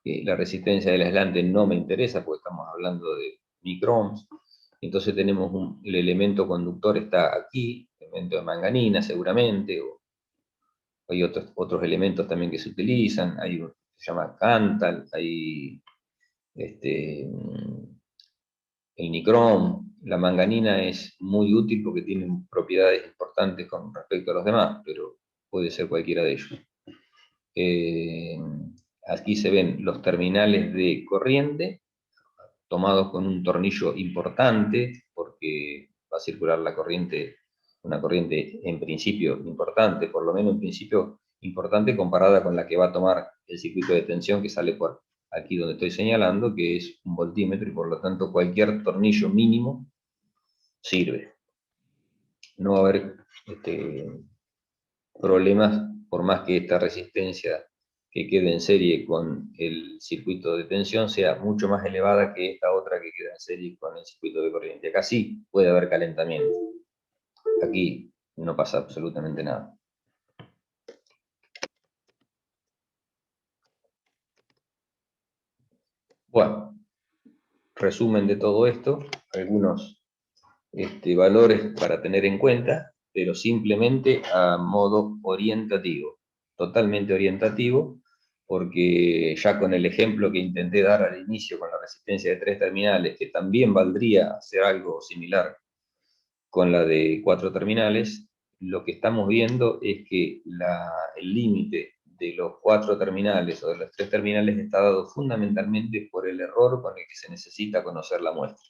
La resistencia del aislante no me interesa porque estamos hablando de microohms. Entonces tenemos el elemento conductor está aquí, elemento de manganina seguramente, o hay otros elementos también que se utilizan, se llama Cantal, hay el nicrom. La manganina es muy útil porque tiene propiedades importantes con respecto a los demás, pero puede ser cualquiera de ellos. Aquí se ven los terminales de corriente, tomados con un tornillo importante, porque va a circular la corriente, una corriente en principio importante, por lo menos en principio importante comparada con la que va a tomar el circuito de tensión que sale por aquí donde estoy señalando, que es un voltímetro, y por lo tanto cualquier tornillo mínimo sirve. No va a haber problemas, por más que esta resistencia que quede en serie con el circuito de tensión sea mucho más elevada que esta otra que queda en serie con el circuito de corriente. Acá sí puede haber calentamiento. Aquí no pasa absolutamente nada. Bueno, resumen de todo esto, algunos valores para tener en cuenta, pero simplemente a modo orientativo, totalmente orientativo, porque ya con el ejemplo que intenté dar al inicio con la resistencia de 3 terminales, que también valdría hacer algo similar con la de 4 terminales, lo que estamos viendo es que el límite de los 4 terminales o de los 3 terminales está dado fundamentalmente por el error con el que se necesita conocer la muestra.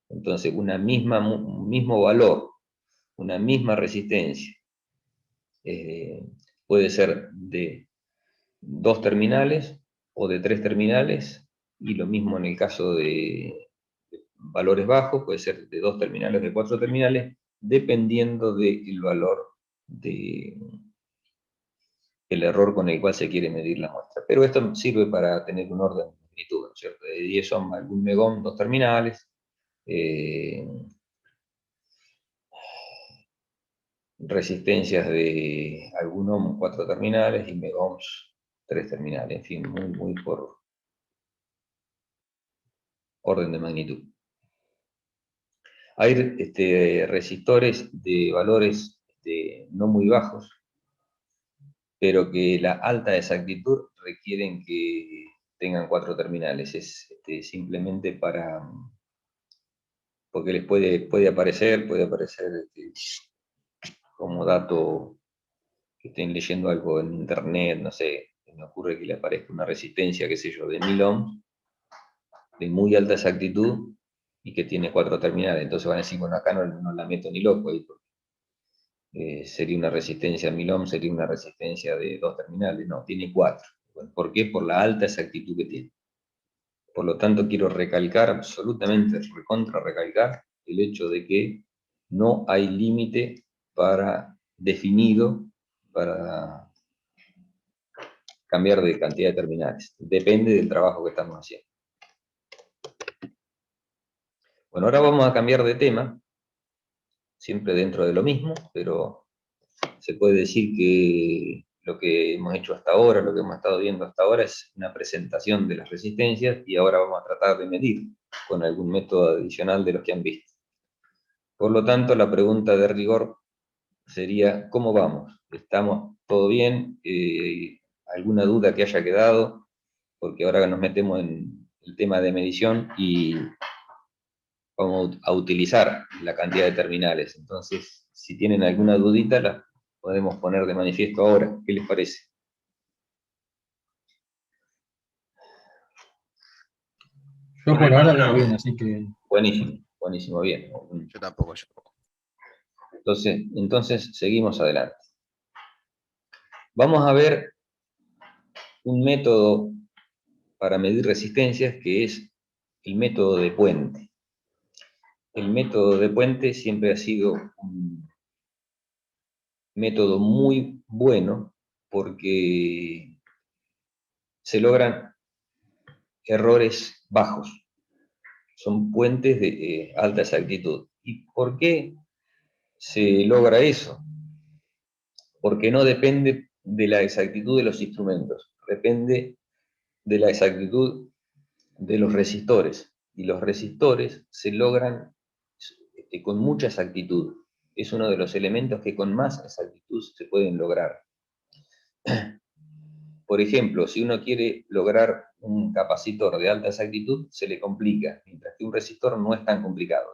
Entonces, un mismo valor, una misma resistencia, puede ser de 2 terminales o de 3 terminales, y lo mismo en el caso de valores bajos, puede ser de 2 terminales, de 4 terminales, dependiendo del valor del error con el cual se quiere medir la muestra. Pero esto sirve para tener un orden de magnitud, ¿no es cierto? De 10 ohm a algún megón, 2 terminales. resistencias de algún ohm 4 terminales y megohms 3 terminales, en fin, muy por orden de magnitud. Hay resistores de valores no muy bajos, pero que la alta exactitud requieren que tengan 4 terminales. Es simplemente porque les puede aparecer como dato que estén leyendo algo en internet, no sé, me ocurre que le aparezca una resistencia, qué sé yo, de 1000 ohms, de muy alta exactitud, y que tiene 4 terminales. Entonces van a decir, bueno, acá no la meto ni loco ahí, sería una resistencia 1000 ohms, sería una resistencia de 2 terminales. No, tiene 4. Bueno, ¿por qué? Por la alta exactitud que tiene. Por lo tanto, quiero recalcar, absolutamente recontra recalcar, el hecho de que no hay límite definido para cambiar de cantidad de terminales. Depende del trabajo que estamos haciendo. Bueno, ahora vamos a cambiar de tema, siempre dentro de lo mismo, pero se puede decir que lo que hemos hecho hasta ahora, lo que hemos estado viendo hasta ahora, es una presentación de las resistencias, y ahora vamos a tratar de medir con algún método adicional de los que han visto. Por lo tanto, la pregunta de rigor sería, ¿cómo vamos? ¿Estamos todo bien? ¿Alguna duda que haya quedado? Porque ahora nos metemos en el tema de medición y vamos a utilizar la cantidad de terminales. Entonces, si tienen alguna dudita, la podemos poner de manifiesto ahora. ¿Qué les parece? Yo por ahora veo bien, así que... Buenísimo, bien. Yo tampoco. Entonces seguimos adelante. Vamos a ver un método para medir resistencias, que es el método de puente. El método de puente siempre ha sido un método muy bueno porque se logran errores bajos. Son puentes de alta exactitud. ¿Y por qué se logra eso? Porque no depende de la exactitud de los instrumentos, depende de la exactitud de los resistores. Y los resistores se logran con mucha exactitud. Es uno de los elementos que con más exactitud se pueden lograr. Por ejemplo, si uno quiere lograr un capacitor de alta exactitud, se le complica, mientras que un resistor no es tan complicado,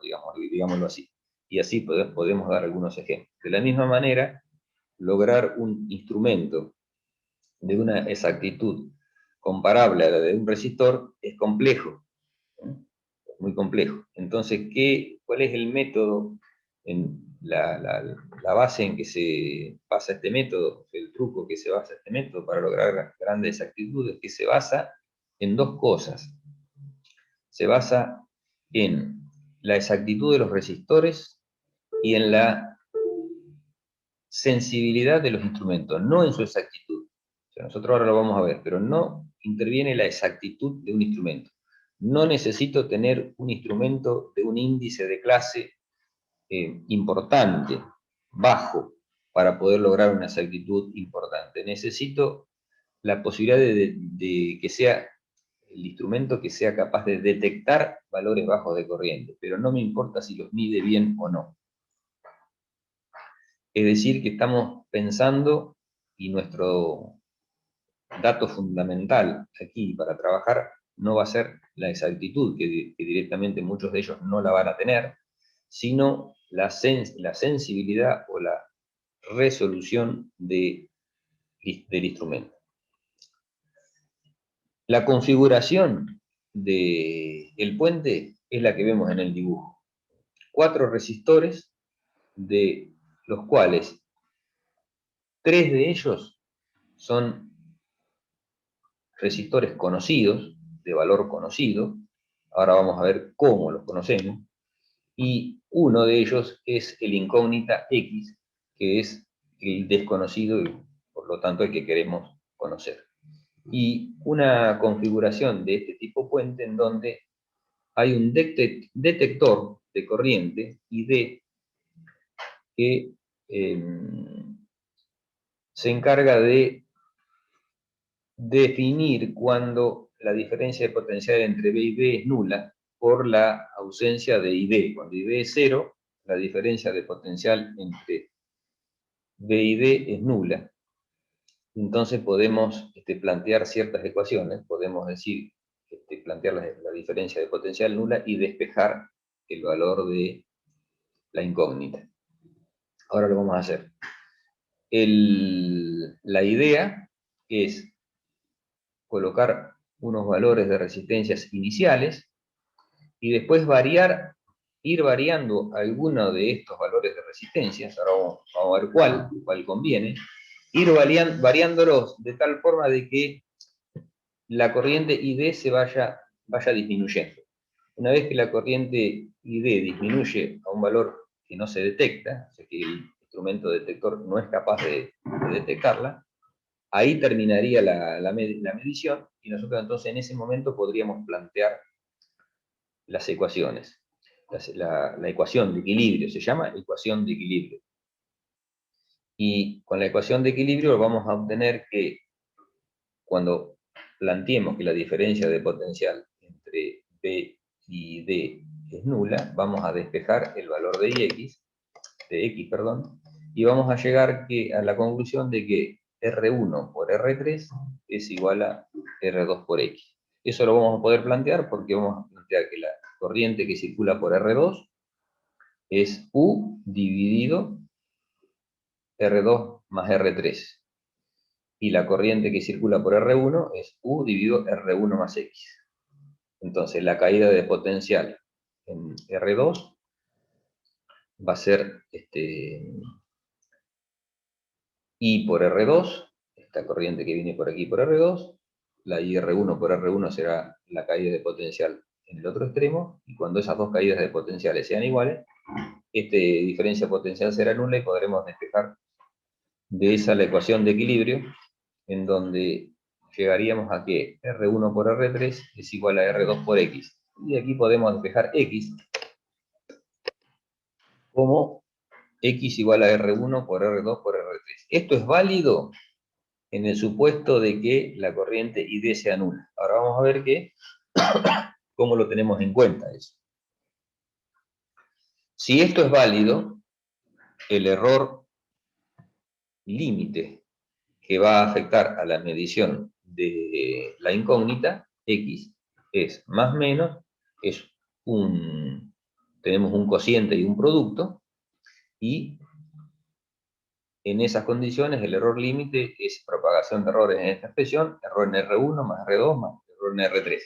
digámoslo así. Y así podemos dar algunos ejemplos. De la misma manera, lograr un instrumento de una exactitud comparable a la de un resistor es complejo, es muy complejo. Entonces, ¿cuál es el método, la base en que se basa este método, el truco que se basa este método para lograr grandes exactitudes? Que se basa en dos cosas. Se basa en la exactitud de los resistores y en la sensibilidad de los instrumentos, no en su exactitud. O sea, nosotros ahora lo vamos a ver, pero no interviene la exactitud de un instrumento. No necesito tener un instrumento de un índice de clase importante, bajo, para poder lograr una exactitud importante. Necesito la posibilidad de que sea el instrumento que sea capaz de detectar valores bajos de corriente, pero no me importa si los mide bien o no. Es decir, que estamos pensando, y nuestro dato fundamental aquí para trabajar no va a ser la exactitud, que directamente muchos de ellos no la van a tener, sino la sensibilidad o la resolución del instrumento. La configuración del puente es la que vemos en el dibujo. 4 resistores, de los cuales 3 de ellos son resistores conocidos, de valor conocido. Ahora vamos a ver cómo los conocemos. Y uno de ellos es el incógnita X, que es el desconocido y por lo tanto el que queremos conocer. Y una configuración de este tipo puente en donde hay un detector de corriente ID que se encarga de definir cuando la diferencia de potencial entre B y B es nula por la ausencia de IB. Cuando IB es 0, la diferencia de potencial entre B y D es nula. Entonces podemos plantear ciertas ecuaciones, podemos decir, plantear la diferencia de potencial nula y despejar el valor de la incógnita. Ahora lo vamos a hacer. La idea es colocar unos valores de resistencias iniciales y después ir variando alguno de estos valores de resistencias. Ahora vamos a ver cuál conviene. Ir variándolos de tal forma de que la corriente ID se vaya disminuyendo. Una vez que la corriente ID disminuye a un valor que no se detecta, o sea que el instrumento detector no es capaz de detectarla, ahí terminaría la medición y nosotros entonces en ese momento podríamos plantear las ecuaciones. La ecuación de equilibrio, se llama ecuación de equilibrio. Y con la ecuación de equilibrio vamos a obtener que cuando planteemos que la diferencia de potencial entre B y D es nula, vamos a despejar el valor de X, y vamos a llegar a la conclusión de que R1 por R3 es igual a R2 por X. Eso lo vamos a poder plantear porque vamos a plantear que la corriente que circula por R2 es U dividido R2 más R3. Y la corriente que circula por R1 es U dividido R1 más X. Entonces la caída de potencial en R2 va a ser I por R2, esta corriente que viene por aquí por R2, la IR1 por R1 será la caída de potencial en el otro extremo, y cuando esas dos caídas de potenciales sean iguales, esta diferencia potencial será nula y podremos despejar de esa la ecuación de equilibrio, en donde llegaríamos a que R1 por R3 es igual a R2 por X. Y aquí podemos despejar X como X igual a R1 por R2 por R3. Esto es válido en el supuesto de que la corriente ID sea nula. Ahora vamos a ver cómo lo tenemos en cuenta eso. Si esto es válido, el error límite que va a afectar a la medición de la incógnita, X, es más menos, tenemos un cociente y un producto, y en esas condiciones el error límite es propagación de errores en esta expresión, error en R1 más R2 más error en R3.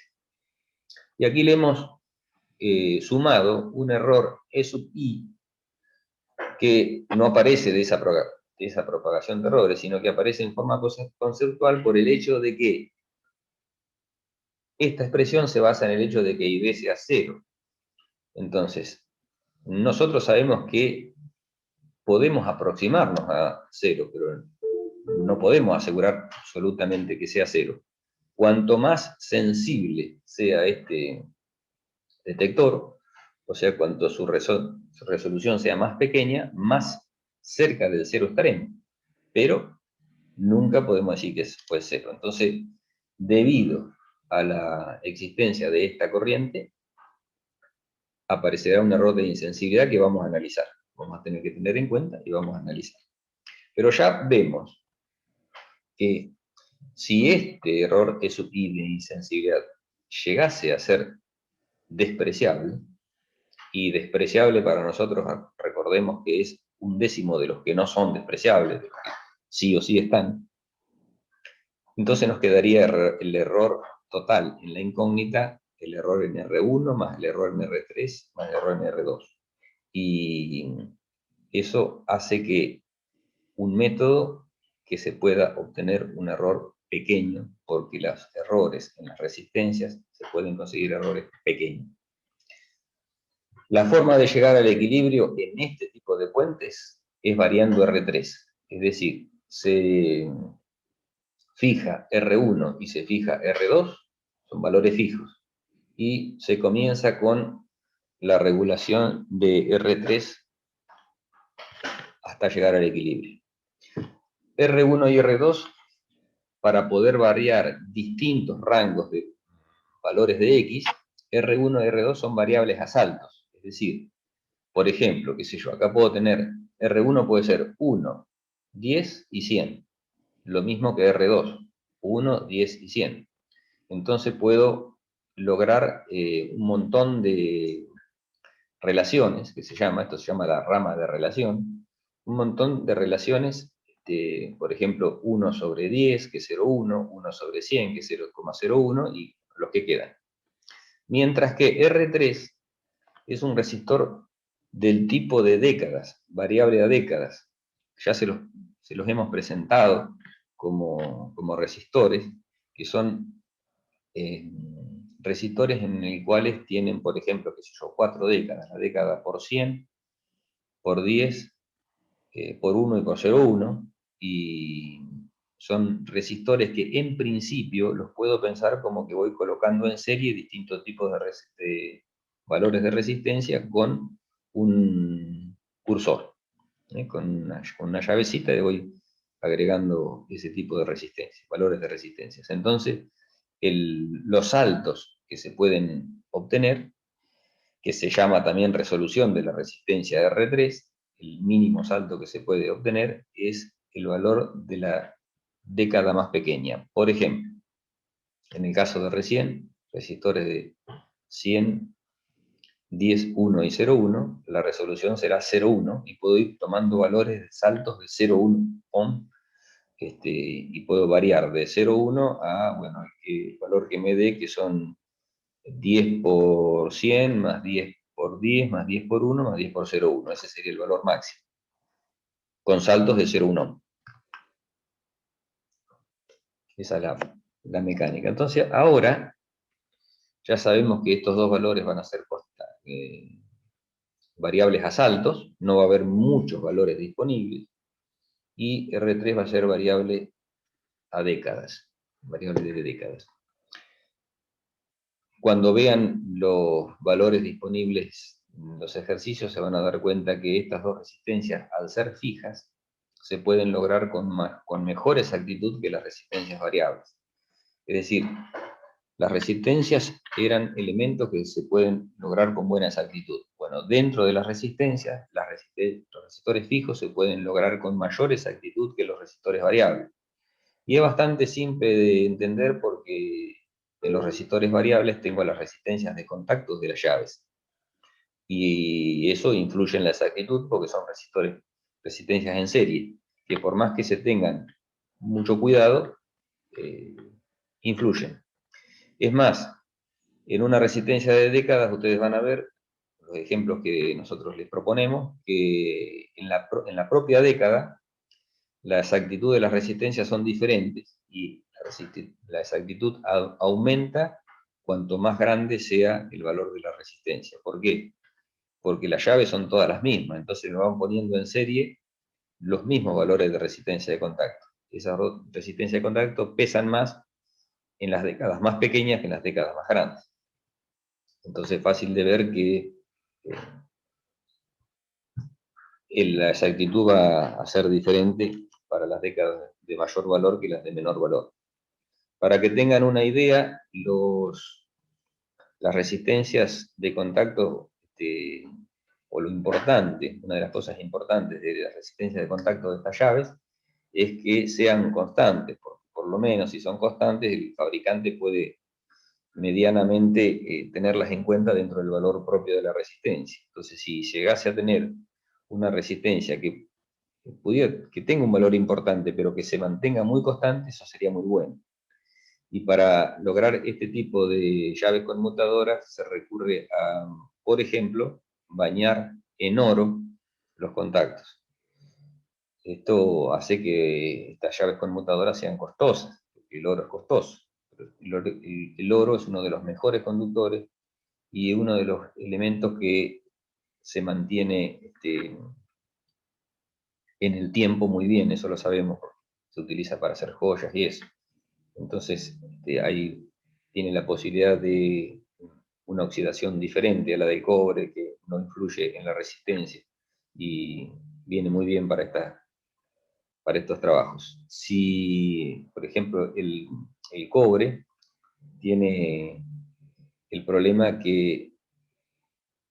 Y aquí le hemos sumado un error E sub I que no aparece de esa propagación de errores, sino que aparece en forma conceptual por el hecho de que esta expresión se basa en el hecho de que ID sea 0. Entonces, nosotros sabemos que podemos aproximarnos a 0, pero no podemos asegurar absolutamente que sea 0. Cuanto más sensible sea este detector, o sea, cuanto su resolución sea más pequeña, más cerca del 0 estaremos. Pero nunca podemos decir que fue 0. Entonces, debido a la existencia de esta corriente, aparecerá un error de insensibilidad que vamos a analizar. Vamos a tener que tener en cuenta y vamos a analizar. Pero ya vemos que si este error es sutil de insensibilidad llegase a ser despreciable, y despreciable para nosotros, recordemos que es un décimo de los que no son despreciables, de los que sí o sí están, entonces nos quedaría el error total en la incógnita, el error en R1 más el error en R3 más el error en R2. Y eso hace que un método que se pueda obtener un error pequeño, porque los errores en las resistencias se pueden conseguir errores pequeños. La forma de llegar al equilibrio en este tipo de puentes es variando R3, es decir, se fija R1 y se fija R2, son valores fijos, y se comienza con la regulación de R3 hasta llegar al equilibrio. R1 y R2, para poder variar distintos rangos de valores de X, R1 y R2 son variables a saltos. Es decir, por ejemplo, qué sé yo, acá puedo tener, R1 puede ser 1, 10 y 100. Lo mismo que R2, 1, 10 y 100. Entonces puedo lograr un montón de relaciones, que esto se llama la rama de relación, un montón de relaciones, por ejemplo, 1 sobre 10, que es 0,1, 1 sobre 100, que es 0,01, y los que quedan. Mientras que R3 es un resistor del tipo de décadas, variable a décadas. Ya se los hemos presentado como resistores, que son resistores en los cuales tienen, por ejemplo, qué sé yo, 4 décadas, la década por 100, por 10, por 1 y por 0,1, y son resistores que en principio los puedo pensar como que voy colocando en serie distintos tipos de valores de resistencia con un cursor, con una llavecita y voy agregando ese tipo de resistencia, valores de resistencias. Entonces, los saltos que se pueden obtener, que se llama también resolución de la resistencia de R3, el mínimo salto que se puede obtener es el valor de la década más pequeña. Por ejemplo, en el caso de R100, resistores de 100, 10, 1 y 0,1, la resolución será 0,1 y puedo ir tomando valores de saltos de 0,1 ohm, y puedo variar de 0,1 a, bueno, el valor que me dé, que son 10 por 100, más 10 por 10, más 10 por 1, más 10 por 0,1. Ese sería el valor máximo, con saltos de 0,1 ohm. Esa es la mecánica. Entonces, ahora ya sabemos que estos dos valores van a ser variables a saltos, no va a haber muchos valores disponibles, y R3 va a ser variable a décadas, variable de décadas. Cuando vean los valores disponibles en los ejercicios, se van a dar cuenta que estas dos resistencias, al ser fijas, se pueden lograr con mejor exactitud que las resistencias variables. Es decir, las resistencias eran elementos que se pueden lograr con buena exactitud. Bueno, dentro de las resistencias, los resistores fijos se pueden lograr con mayor exactitud que los resistores variables. Y es bastante simple de entender porque en los resistores variables tengo las resistencias de contactos de las llaves. Y eso influye en la exactitud porque son resistencias en serie, que por más que se tengan mucho cuidado, influyen. Es más, en una resistencia de décadas ustedes van a ver los ejemplos que nosotros les proponemos, que en la propia década la exactitud de las resistencias son diferentes y la exactitud aumenta cuanto más grande sea el valor de la resistencia. ¿Por qué? Porque las llaves son todas las mismas, entonces me van poniendo en serie los mismos valores de resistencia de contacto. Esas resistencias de contacto pesan más en las décadas más pequeñas que en las décadas más grandes. Entonces es fácil de ver que la exactitud va a ser diferente para las décadas de mayor valor que las de menor valor. Para que tengan una idea, las resistencias de contacto, o lo importante, una de las cosas importantes de la resistencia de contacto de estas llaves, es que sean constantes. Por lo menos, si son constantes, el fabricante puede medianamente tenerlas en cuenta dentro del valor propio de la resistencia. Entonces, si llegase a tener una resistencia que tenga un valor importante, pero que se mantenga muy constante, eso sería muy bueno. Y para lograr este tipo de llaves conmutadoras se recurre a, por ejemplo, bañar en oro los contactos. Esto hace que estas llaves conmutadoras sean costosas, porque el oro es costoso. El oro es uno de los mejores conductores y uno de los elementos que se mantiene en el tiempo muy bien, eso lo sabemos, se utiliza para hacer joyas y eso. Entonces, ahí tiene la posibilidad de una oxidación diferente a la del cobre, que no influye en la resistencia, y viene muy bien para estos trabajos. Si, por ejemplo, el cobre tiene el problema que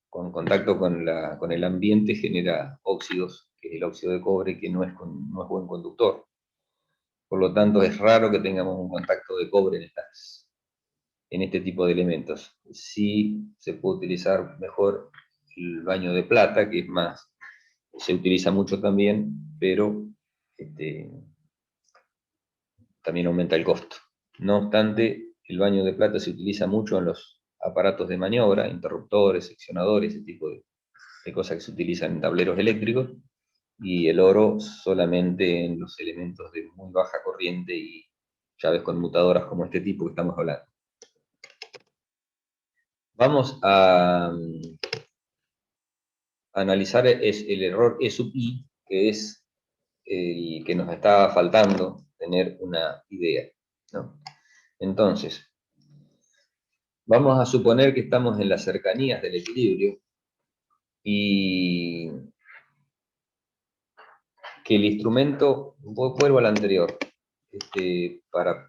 con contacto con el ambiente genera óxidos, que es el óxido de cobre, que no es buen conductor. Por lo tanto, es raro que tengamos un contacto de cobre en este tipo de elementos. Sí se puede utilizar mejor el baño de plata, que es más, se utiliza mucho también, pero también aumenta el costo. No obstante, el baño de plata se utiliza mucho en los aparatos de maniobra, interruptores, seccionadores, ese tipo de cosas que se utilizan en tableros eléctricos, y el oro solamente en los elementos de muy baja corriente y llaves conmutadoras como este tipo que estamos hablando. Vamos a analizar el error E sub I, que es el que nos está faltando tener una idea, ¿no? Entonces, vamos a suponer que estamos en las cercanías del equilibrio y que el instrumento, vuelvo al anterior, para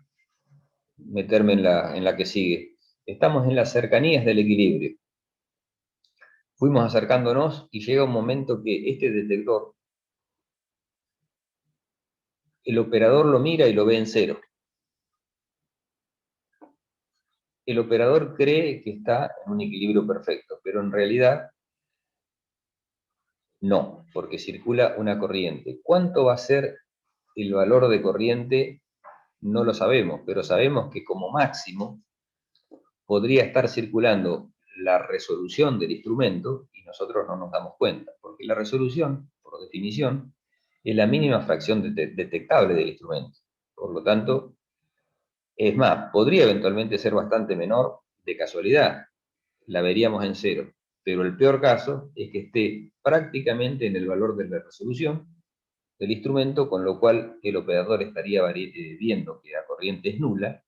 meterme en la que sigue. Estamos en las cercanías del equilibrio. Fuimos acercándonos y llega un momento que este detector, el operador lo mira y lo ve en cero. El operador cree que está en un equilibrio perfecto, pero en realidad no, porque circula una corriente. ¿Cuánto va a ser el valor de corriente? No lo sabemos, pero sabemos que como máximo podría estar circulando la resolución del instrumento y nosotros no nos damos cuenta, porque la resolución, por definición, es la mínima fracción detectable del instrumento. Por lo tanto, es más, podría eventualmente ser bastante menor de casualidad, la veríamos en cero, pero el peor caso es que esté prácticamente en el valor de la resolución del instrumento, con lo cual el operador estaría viendo que la corriente es nula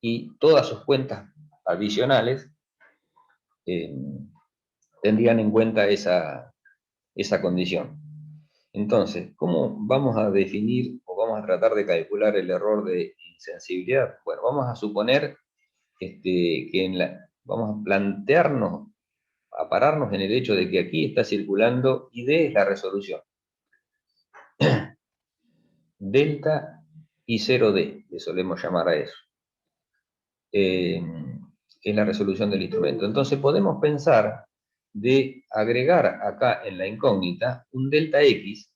y todas sus cuentas adicionales tendrían en cuenta esa condición. Entonces, ¿cómo vamos a definir o vamos a tratar de calcular el error de insensibilidad? Bueno, vamos a suponer que vamos a plantearnos, a pararnos en el hecho de que aquí está circulando y D es la resolución. Delta y 0D, le solemos llamar a eso. Es la resolución del instrumento. Entonces podemos pensar de agregar acá en la incógnita un delta X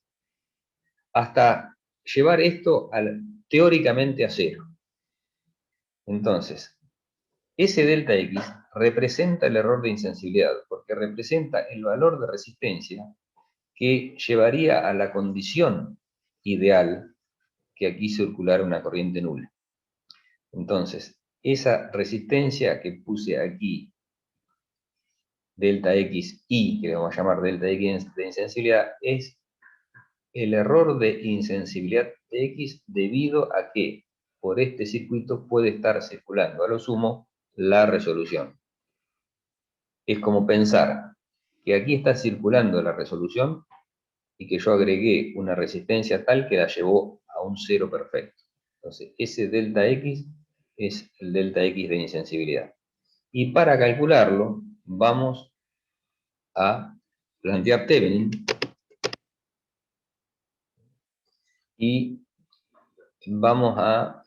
hasta llevar esto teóricamente a cero. Entonces, ese delta X representa el error de insensibilidad, porque representa el valor de resistencia que llevaría a la condición ideal que aquí circulara una corriente nula. Entonces, esa resistencia que puse aquí, delta XI, que le vamos a llamar delta X de insensibilidad, es el error de insensibilidad de X debido a que por este circuito puede estar circulando a lo sumo la resolución. Es como pensar que aquí está circulando la resolución y que yo agregué una resistencia tal que la llevó a un cero perfecto. Entonces, ese delta X es el delta X de insensibilidad. Y para calcularlo, vamos a plantear Thevenin y vamos a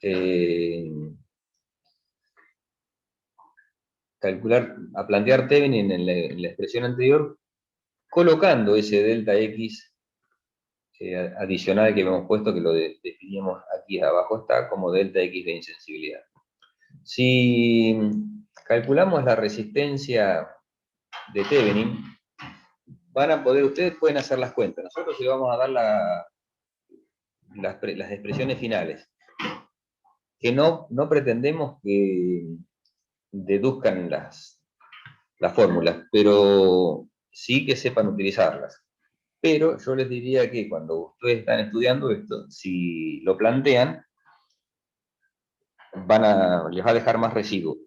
plantear Thevenin en la expresión anterior, colocando ese delta X adicional que hemos puesto, que lo definíamos aquí abajo, está como delta X de insensibilidad. Si calculamos la resistencia de Thevenin, ustedes pueden hacer las cuentas. Nosotros les vamos a dar las expresiones finales, que no pretendemos que deduzcan las fórmulas, pero sí que sepan utilizarlas. Pero yo les diría que cuando ustedes están estudiando esto, si lo plantean, les va a dejar más residuo.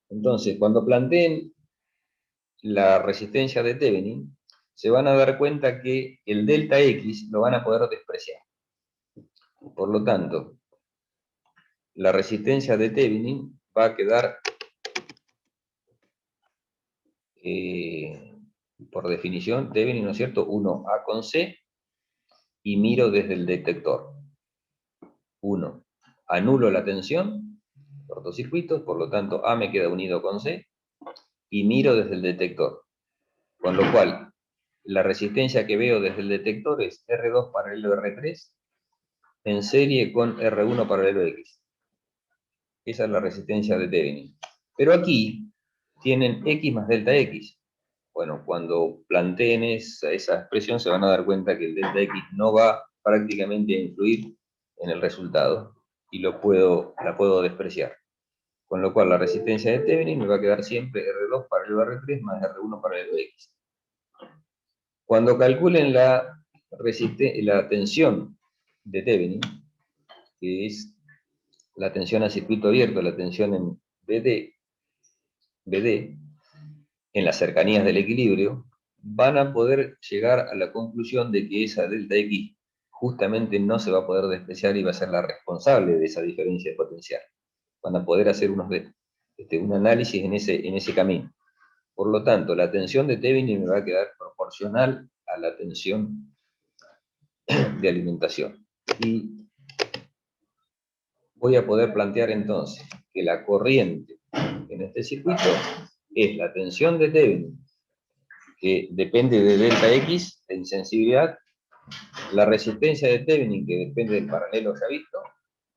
Entonces, cuando planteen la resistencia de Thevenin, se van a dar cuenta que el delta X lo van a poder despreciar. Por lo tanto, la resistencia de Thevenin va a quedar, por definición, Thevenin, ¿no es cierto?, 1A con C, y miro desde el detector. 1. Anulo la tensión, cortocircuito, por lo tanto A me queda unido con C, y miro desde el detector. Con lo cual, la resistencia que veo desde el detector es R2 paralelo R3, en serie con R1 paralelo X. Esa es la resistencia de Thevenin. Pero aquí tienen X más delta X. Bueno, cuando planteen esa expresión se van a dar cuenta que el delta X no va prácticamente a influir en el resultado y la puedo despreciar. Con lo cual la resistencia de Thevenin me va a quedar siempre R2 paralelo R3 más R1 paralelo X. Cuando calculen la tensión de Thevenin, que es la tensión a circuito abierto, la tensión en BD, en las cercanías del equilibrio, van a poder llegar a la conclusión de que esa delta X justamente no se va a poder despreciar y va a ser la responsable de esa diferencia de potencial. Van a poder hacer un análisis en ese camino. Por lo tanto, la tensión de Thevenin me va a quedar proporcional a la tensión de alimentación. Y voy a poder plantear entonces que la corriente en este circuito es la tensión de Thevenin, que depende de delta X, de insensibilidad, la resistencia de Thevenin, que depende del paralelo ya visto,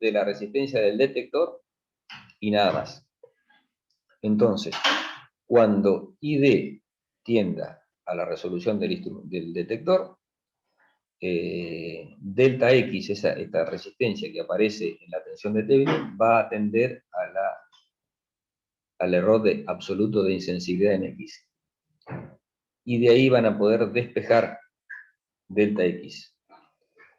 de la resistencia del detector, y nada más. Entonces, cuando ID tienda a la resolución del detector, delta X, esta resistencia que aparece en la tensión de Thevenin, va a tender al error absoluto de insensibilidad en X. Y de ahí van a poder despejar delta X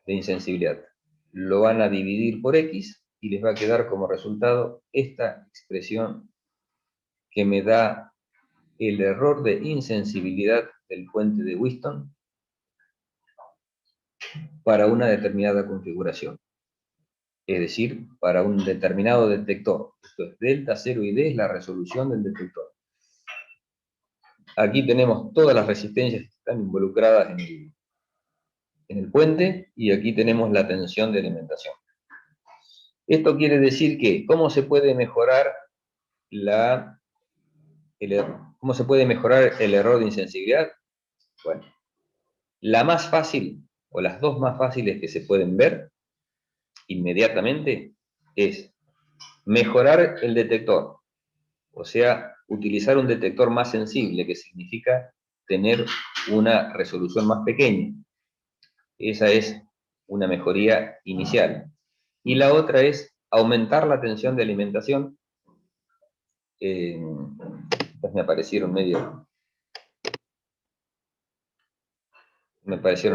de insensibilidad. Lo van a dividir por X y les va a quedar como resultado esta expresión que me da el error de insensibilidad del puente de Wheatstone para una determinada configuración. Es decir, para un determinado detector. Esto es delta 0 y D es la resolución del detector. Aquí tenemos todas las resistencias que están involucradas en el puente, y aquí tenemos la tensión de alimentación. Esto quiere decir que, ¿cómo se puede mejorar cómo se puede mejorar el error de insensibilidad? Bueno, la más fácil, o las dos más fáciles que se pueden ver inmediatamente, es mejorar el detector. O sea, utilizar un detector más sensible, que significa tener una resolución más pequeña. Esa es una mejoría inicial. Y la otra es aumentar la tensión de alimentación. Pues me aparecieron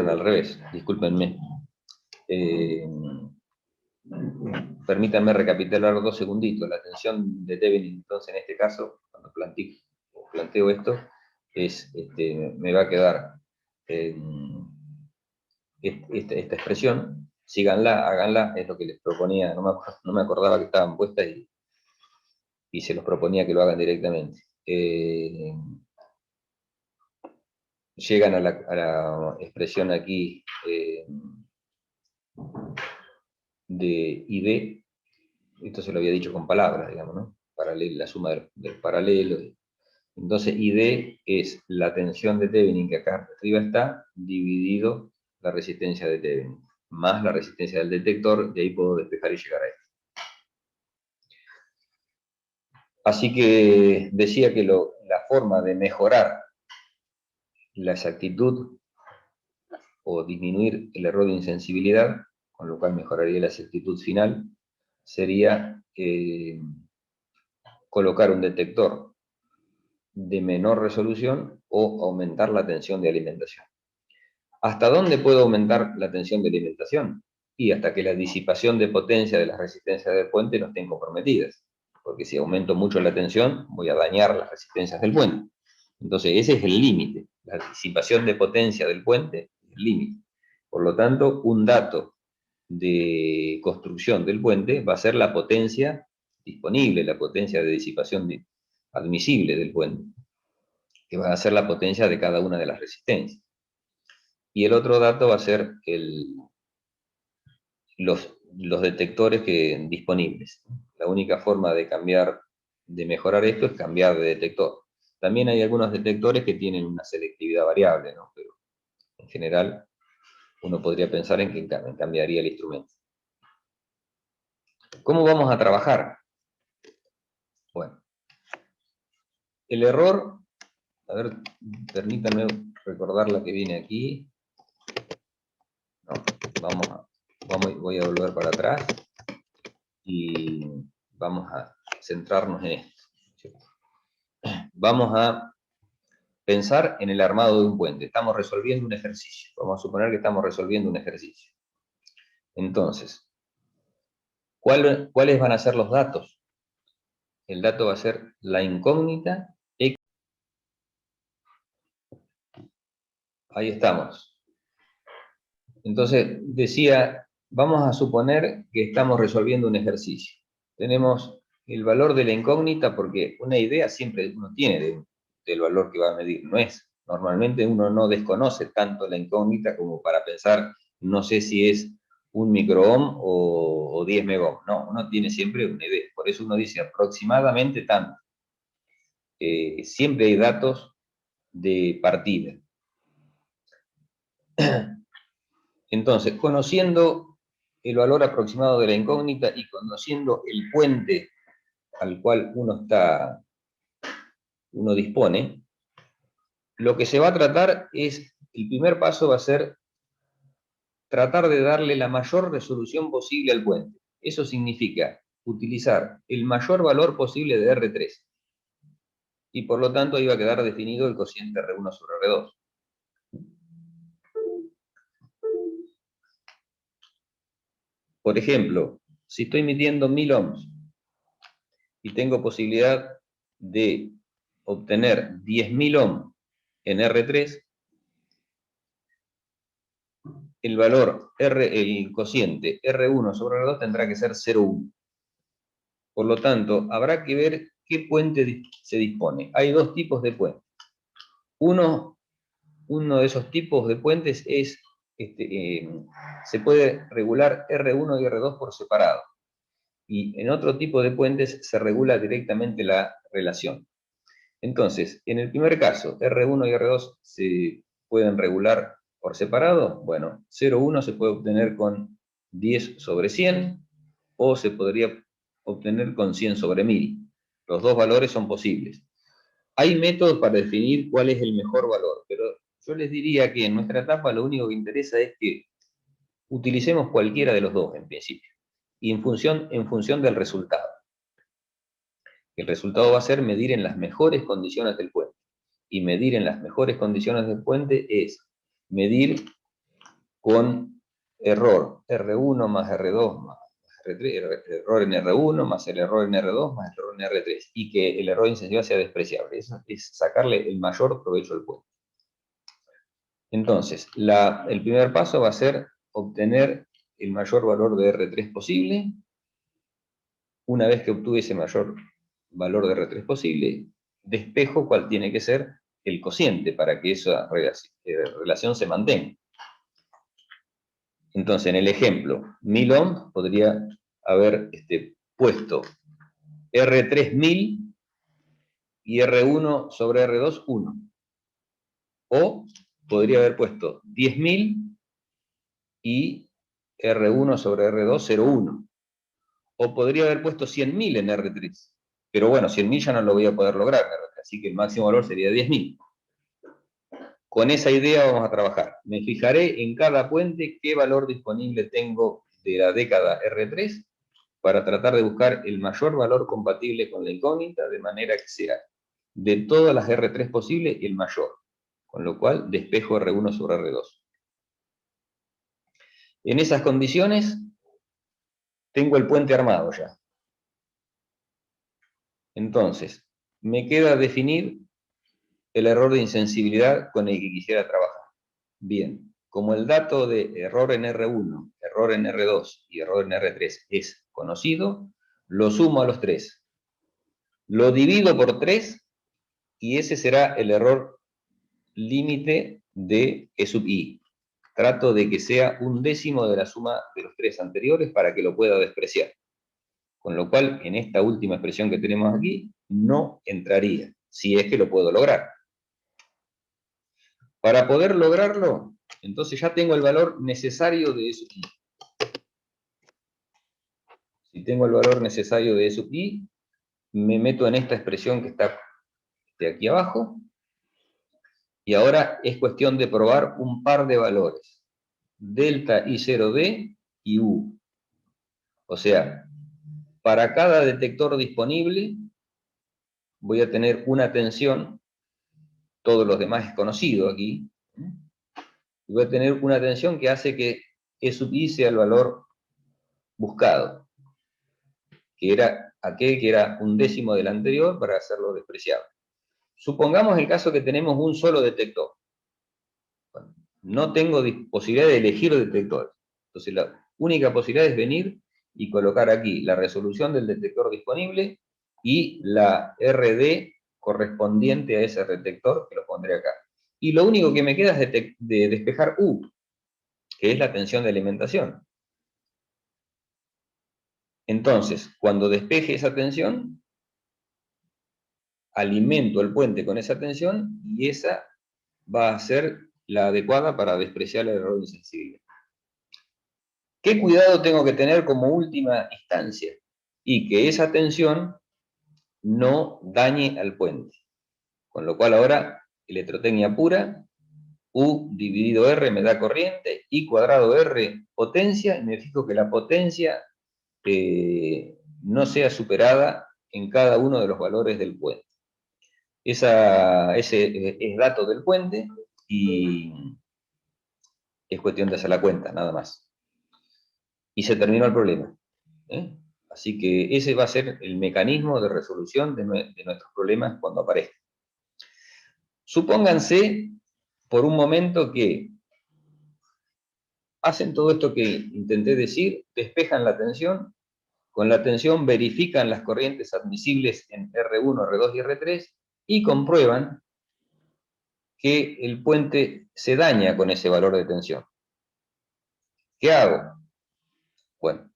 al revés, discúlpenme. Permítanme recapitular 2 segunditos. La tensión de Thevenin, entonces, en este caso, cuando planteo esto, me va a quedar esta expresión. Síganla, háganla, es lo que les proponía, no me acordaba que estaban puestas y se los proponía que lo hagan directamente. Llegan a la expresión aquí de ID, esto se lo había dicho con palabras, digamos, ¿no? La suma del paralelo. Entonces, ID es la tensión de Thevenin, que acá arriba está, dividido la resistencia de Thevenin, más la resistencia del detector, y ahí puedo despejar y llegar a esto. Así que decía que la forma de mejorar la exactitud o disminuir el error de insensibilidad, con lo cual mejoraría la exactitud final, sería colocar un detector de menor resolución o aumentar la tensión de alimentación. ¿Hasta dónde puedo aumentar la tensión de alimentación? Y hasta que la disipación de potencia de las resistencias del puente no estén comprometidas. Porque si aumento mucho la tensión, voy a dañar las resistencias del puente. Entonces, ese es el límite. la disipación de potencia del puente es el límite. Por lo tanto, un dato de construcción del puente va a ser la potencia disponible, la potencia de disipación admisible del puente, que va a ser la potencia de cada una de las resistencias. Y el otro dato va a ser los detectores disponibles. La única forma de mejorar esto es cambiar de detector. También hay algunos detectores que tienen una selectividad variable, ¿no? Pero en general uno podría pensar en que cambiaría el instrumento. ¿Cómo vamos a trabajar? Bueno, el error, a ver, permítanme recordar la que viene aquí. No, voy a volver para atrás y vamos a centrarnos en esto. Vamos a pensar en el armado de un puente. Estamos resolviendo un ejercicio. Vamos a suponer que estamos resolviendo un ejercicio. Entonces, ¿cuáles van a ser los datos? El dato va a ser la incógnita X. Ahí estamos. Entonces, decía, vamos a suponer que estamos resolviendo un ejercicio. Tenemos el valor de la incógnita porque una idea siempre uno tiene del valor que va a medir. Normalmente uno no desconoce tanto la incógnita como para pensar, no sé si es 1 microohm o 10 megohm. No, uno tiene siempre una idea. Por eso uno dice aproximadamente tanto. Siempre hay datos de partida. Entonces, conociendo el valor aproximado de la incógnita y conociendo el puente al cual uno dispone, lo que se va a tratar es, el primer paso va a ser tratar de darle la mayor resolución posible al puente. Eso significa utilizar el mayor valor posible de R3. Y por lo tanto ahí va a quedar definido el cociente R1 sobre R2. Por ejemplo, si estoy midiendo 1000 ohms y tengo posibilidad de obtener 10.000 ohms en R3, el cociente R1 sobre R2 tendrá que ser 0,1. Por lo tanto, habrá que ver qué puente se dispone. Hay dos tipos de puentes. Uno de esos tipos de puentes es, se puede regular R1 y R2 por separado. Y en otro tipo de puentes se regula directamente la relación. Entonces, en el primer caso, R1 y R2 se pueden regular por separado. Bueno, 0,1 se puede obtener con 10 sobre 100 o se podría obtener con 100 sobre 1000. Los dos valores son posibles. Hay métodos para definir cuál es el mejor valor, pero yo les diría que en nuestra etapa lo único que interesa es que utilicemos cualquiera de los dos en principio, y en función del resultado. El resultado va a ser medir en las mejores condiciones del puente. Y medir en las mejores condiciones del puente es medir con error R1 más R2 más R3, error en R1 más el error en R2 más el error en R3, y que el error incisiva sea despreciable. Eso es sacarle el mayor provecho al puente. Entonces, el primer paso va a ser obtener el mayor valor de R3 posible. Una vez que obtuve ese mayor valor de R3 posible, despejo cuál tiene que ser el cociente para que esa relación se mantenga. Entonces, en el ejemplo, 1000 ohms podría haber puesto R3 1000 y R1 sobre R2 1. O podría haber puesto 10.000 y R1 sobre R2 0,1. O podría haber puesto 100.000 en R3. Pero bueno, 100.000 ya no lo voy a poder lograr en R3, así que el máximo valor sería 10.000. Con esa idea vamos a trabajar. Me fijaré en cada puente qué valor disponible tengo de la década R3 para tratar de buscar el mayor valor compatible con la incógnita, de manera que sea de todas las R3 posibles el mayor. Con lo cual despejo R1 sobre R2. En esas condiciones tengo el puente armado ya. Entonces, me queda definir el error de insensibilidad con el que quisiera trabajar. Bien, como el dato de error en R1, error en R2 y error en R3 es conocido, lo sumo a los tres. Lo divido por 3 y ese será el error límite de E sub I. Trato de que sea 1/10 de la suma de los 3 anteriores para que lo pueda despreciar. Con lo cual, en esta última expresión que tenemos aquí, no entraría, si es que lo puedo lograr. Para poder lograrlo, entonces ya tengo el valor necesario de E sub I. Si tengo el valor necesario de E sub I, me meto en esta expresión que está de aquí abajo, y ahora es cuestión de probar un par de valores, delta I0B y U. O sea, para cada detector disponible voy a tener una tensión, todos los demás es conocido aquí, y voy a tener una tensión que hace que E sub I sea el valor buscado, que era aquel que era 1/10 del anterior para hacerlo despreciable. Supongamos el caso que tenemos un solo detector. Bueno, no tengo posibilidad de elegir detectores. Entonces la única posibilidad es venir y colocar aquí la resolución del detector disponible y la RD correspondiente a ese detector, que lo pondré acá. Y lo único que me queda es de despejar U, que es la tensión de alimentación. Entonces, cuando despeje esa tensión, alimento el puente con esa tensión y esa va a ser la adecuada para despreciar el error de insensibilidad. ¿Qué cuidado tengo que tener como última instancia? Y que esa tensión no dañe al puente. Con lo cual ahora, electrotecnia pura, U dividido R me da corriente, I cuadrado R potencia, y me fijo que la potencia no sea superada en cada uno de los valores del puente. Ese es dato del puente y es cuestión de hacer la cuenta, nada más. Y se terminó el problema. Así que ese va a ser el mecanismo de resolución de nuestros problemas cuando aparezcan. Supónganse por un momento que hacen todo esto que intenté decir, despejan la tensión, con la tensión verifican las corrientes admisibles en R1, R2 y R3 y comprueban que el puente se daña con ese valor de tensión. ¿Qué hago? Bueno,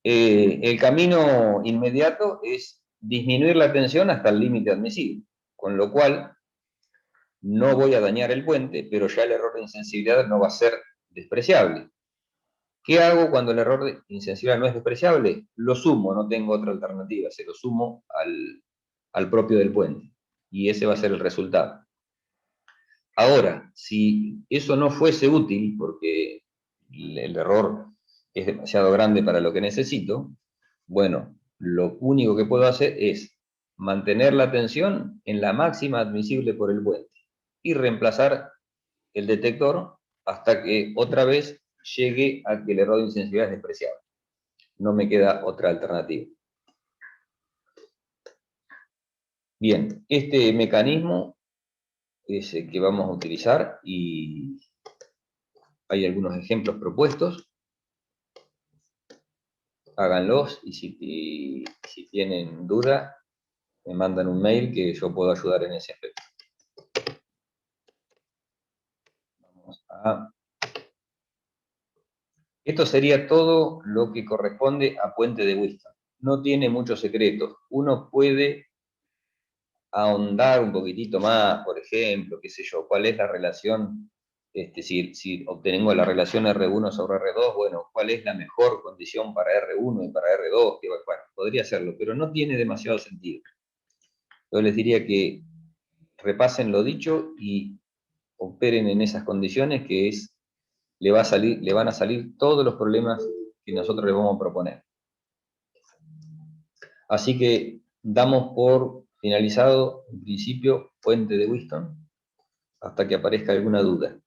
el camino inmediato es disminuir la tensión hasta el límite admisible, con lo cual no voy a dañar el puente, pero ya el error de insensibilidad no va a ser despreciable. ¿Qué hago cuando el error de insensibilidad no es despreciable? Lo sumo, no tengo otra alternativa, se lo sumo al propio del puente, y ese va a ser el resultado. Ahora, si eso no fuese útil, porque el error es demasiado grande para lo que necesito, bueno, lo único que puedo hacer es mantener la tensión en la máxima admisible por el puente y reemplazar el detector hasta que otra vez llegue a que el error de insensibilidad es despreciable. No me queda otra alternativa. Bien, este mecanismo es el que vamos a utilizar y hay algunos ejemplos propuestos. Háganlos y si tienen duda, me mandan un mail que yo puedo ayudar en ese aspecto. Vamos a... Esto sería todo lo que corresponde a Puente de Whiston. No tiene muchos secretos. Uno puede ahondar un poquitito más, por ejemplo, qué sé yo, cuál es la relación, si obtenemos la relación R1 sobre R2, bueno, cuál es la mejor condición para R1 y para R2, que, bueno, podría hacerlo, pero no tiene demasiado sentido. Yo les diría que repasen lo dicho y operen en esas condiciones que le van a salir todos los problemas que nosotros les vamos a proponer. Así que damos por finalizado, en principio, Puente de Whiston, hasta que aparezca alguna duda.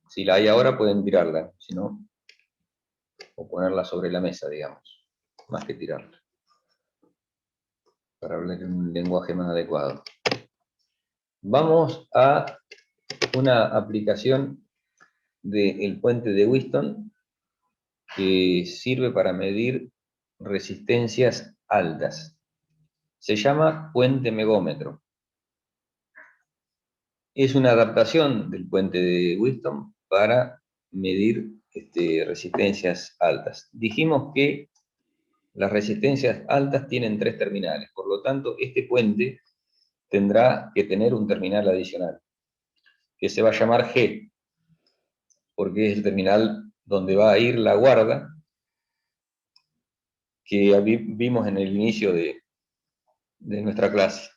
Si la hay ahora, pueden tirarla, si no, o ponerla sobre la mesa, digamos, más que tirarla. para hablar en un lenguaje más adecuado. Vamos a una aplicación del puente de Wheaton que sirve para medir resistencias altas. Se llama puente megómetro. Es una adaptación del puente de Wheaton para medir resistencias altas. Dijimos que las resistencias altas tienen 3 terminales, por lo tanto, este puente tendrá que tener un terminal adicional, que se va a llamar G, porque es el terminal donde va a ir la guarda que vimos en el inicio de nuestra clase.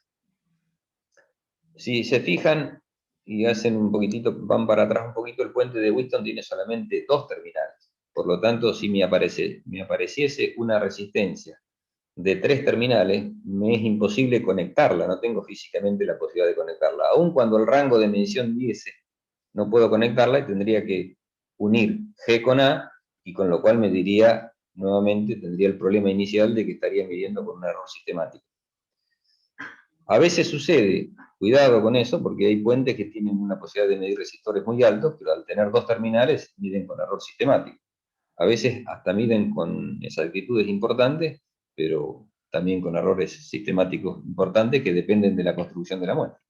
Si se fijan y hacen un poquitito, van para atrás un poquito, el puente de Wheaton tiene solamente 2 terminales. Por lo tanto, si me apareciese una resistencia de 3 terminales, me es imposible conectarla, no tengo físicamente la posibilidad de conectarla. Aun cuando el rango de medición diese, no puedo conectarla y tendría que unir G con A, y con lo cual me diría, nuevamente, tendría el problema inicial de que estaría midiendo con un error sistemático. A veces sucede, cuidado con eso, porque hay puentes que tienen una posibilidad de medir resistores muy altos, pero al tener 2 terminales, miden con error sistemático. A veces hasta miden con exactitudes importantes, pero también con errores sistemáticos importantes que dependen de la construcción de la muestra.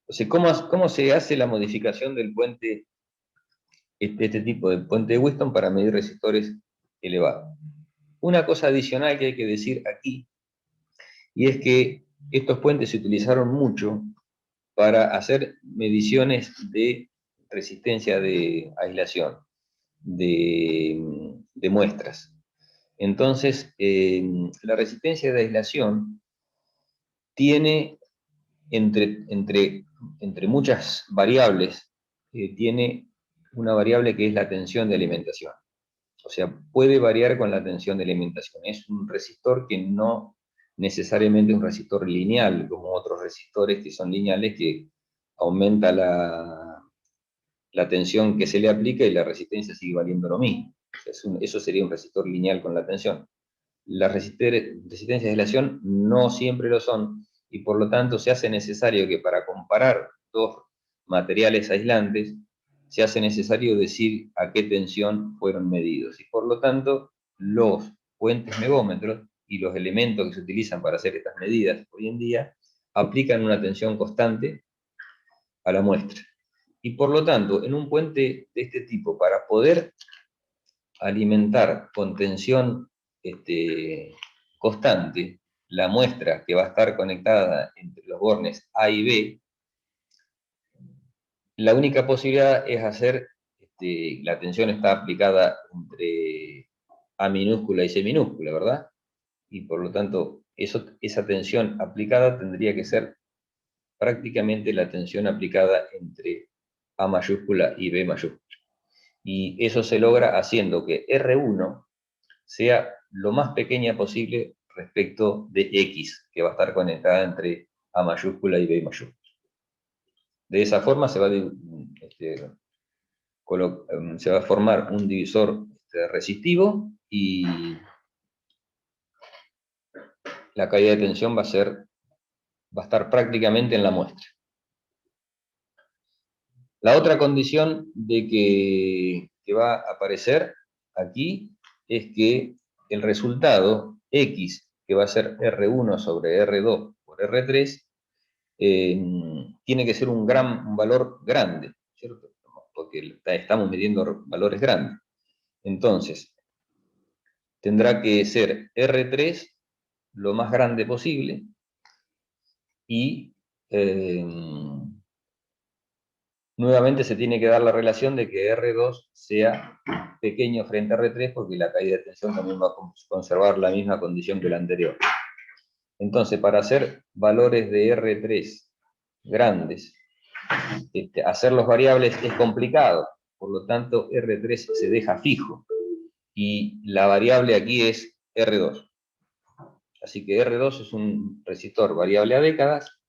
Entonces, ¿cómo se hace la modificación del puente, este tipo de puente de Wheaton para medir resistores elevados? Una cosa adicional que hay que decir aquí, y es que estos puentes se utilizaron mucho para hacer mediciones de resistencia de aislación, de muestras. Entonces, la resistencia de aislación tiene, entre muchas variables, tiene una variable que es la tensión de alimentación. O sea, puede variar con la tensión de alimentación. Es un resistor que no necesariamente es un resistor lineal, como otros resistores que son lineales, que aumenta la tensión que se le aplica y la resistencia sigue valiendo lo mismo. Eso sería un resistor lineal con la tensión. Las resistencias de aislación no siempre lo son, y por lo tanto se hace necesario que para comparar 2 materiales aislantes, se hace necesario decir a qué tensión fueron medidos. Y por lo tanto, los puentes megómetros y los elementos que se utilizan para hacer estas medidas hoy en día aplican una tensión constante a la muestra. Y por lo tanto, en un puente de este tipo, para poder alimentar con tensión constante la muestra que va a estar conectada entre los bornes A y B, la única posibilidad es hacer, la tensión está aplicada entre A minúscula y C minúscula, ¿verdad? Y por lo tanto, esa tensión aplicada tendría que ser prácticamente la tensión aplicada entre A mayúscula y B mayúscula. Y eso se logra haciendo que R1 sea lo más pequeña posible respecto de X, que va a estar conectada entre A mayúscula y B mayúscula. De esa forma se va a formar un divisor resistivo, y la caída de tensión va a estar prácticamente en la muestra. La otra condición de que va a aparecer aquí es que el resultado X, que va a ser R1 sobre R2 por R3, tiene que ser un valor grande, ¿cierto? Porque estamos midiendo valores grandes. Entonces, tendrá que ser R3 lo más grande posible, y nuevamente se tiene que dar la relación de que R2 sea pequeño frente a R3, porque la caída de tensión también va a conservar la misma condición que la anterior. Entonces, para hacer valores de R3 grandes, hacer los variables es complicado, por lo tanto R3 se deja fijo, y la variable aquí es R2. Así que R2 es un resistor variable a décadas,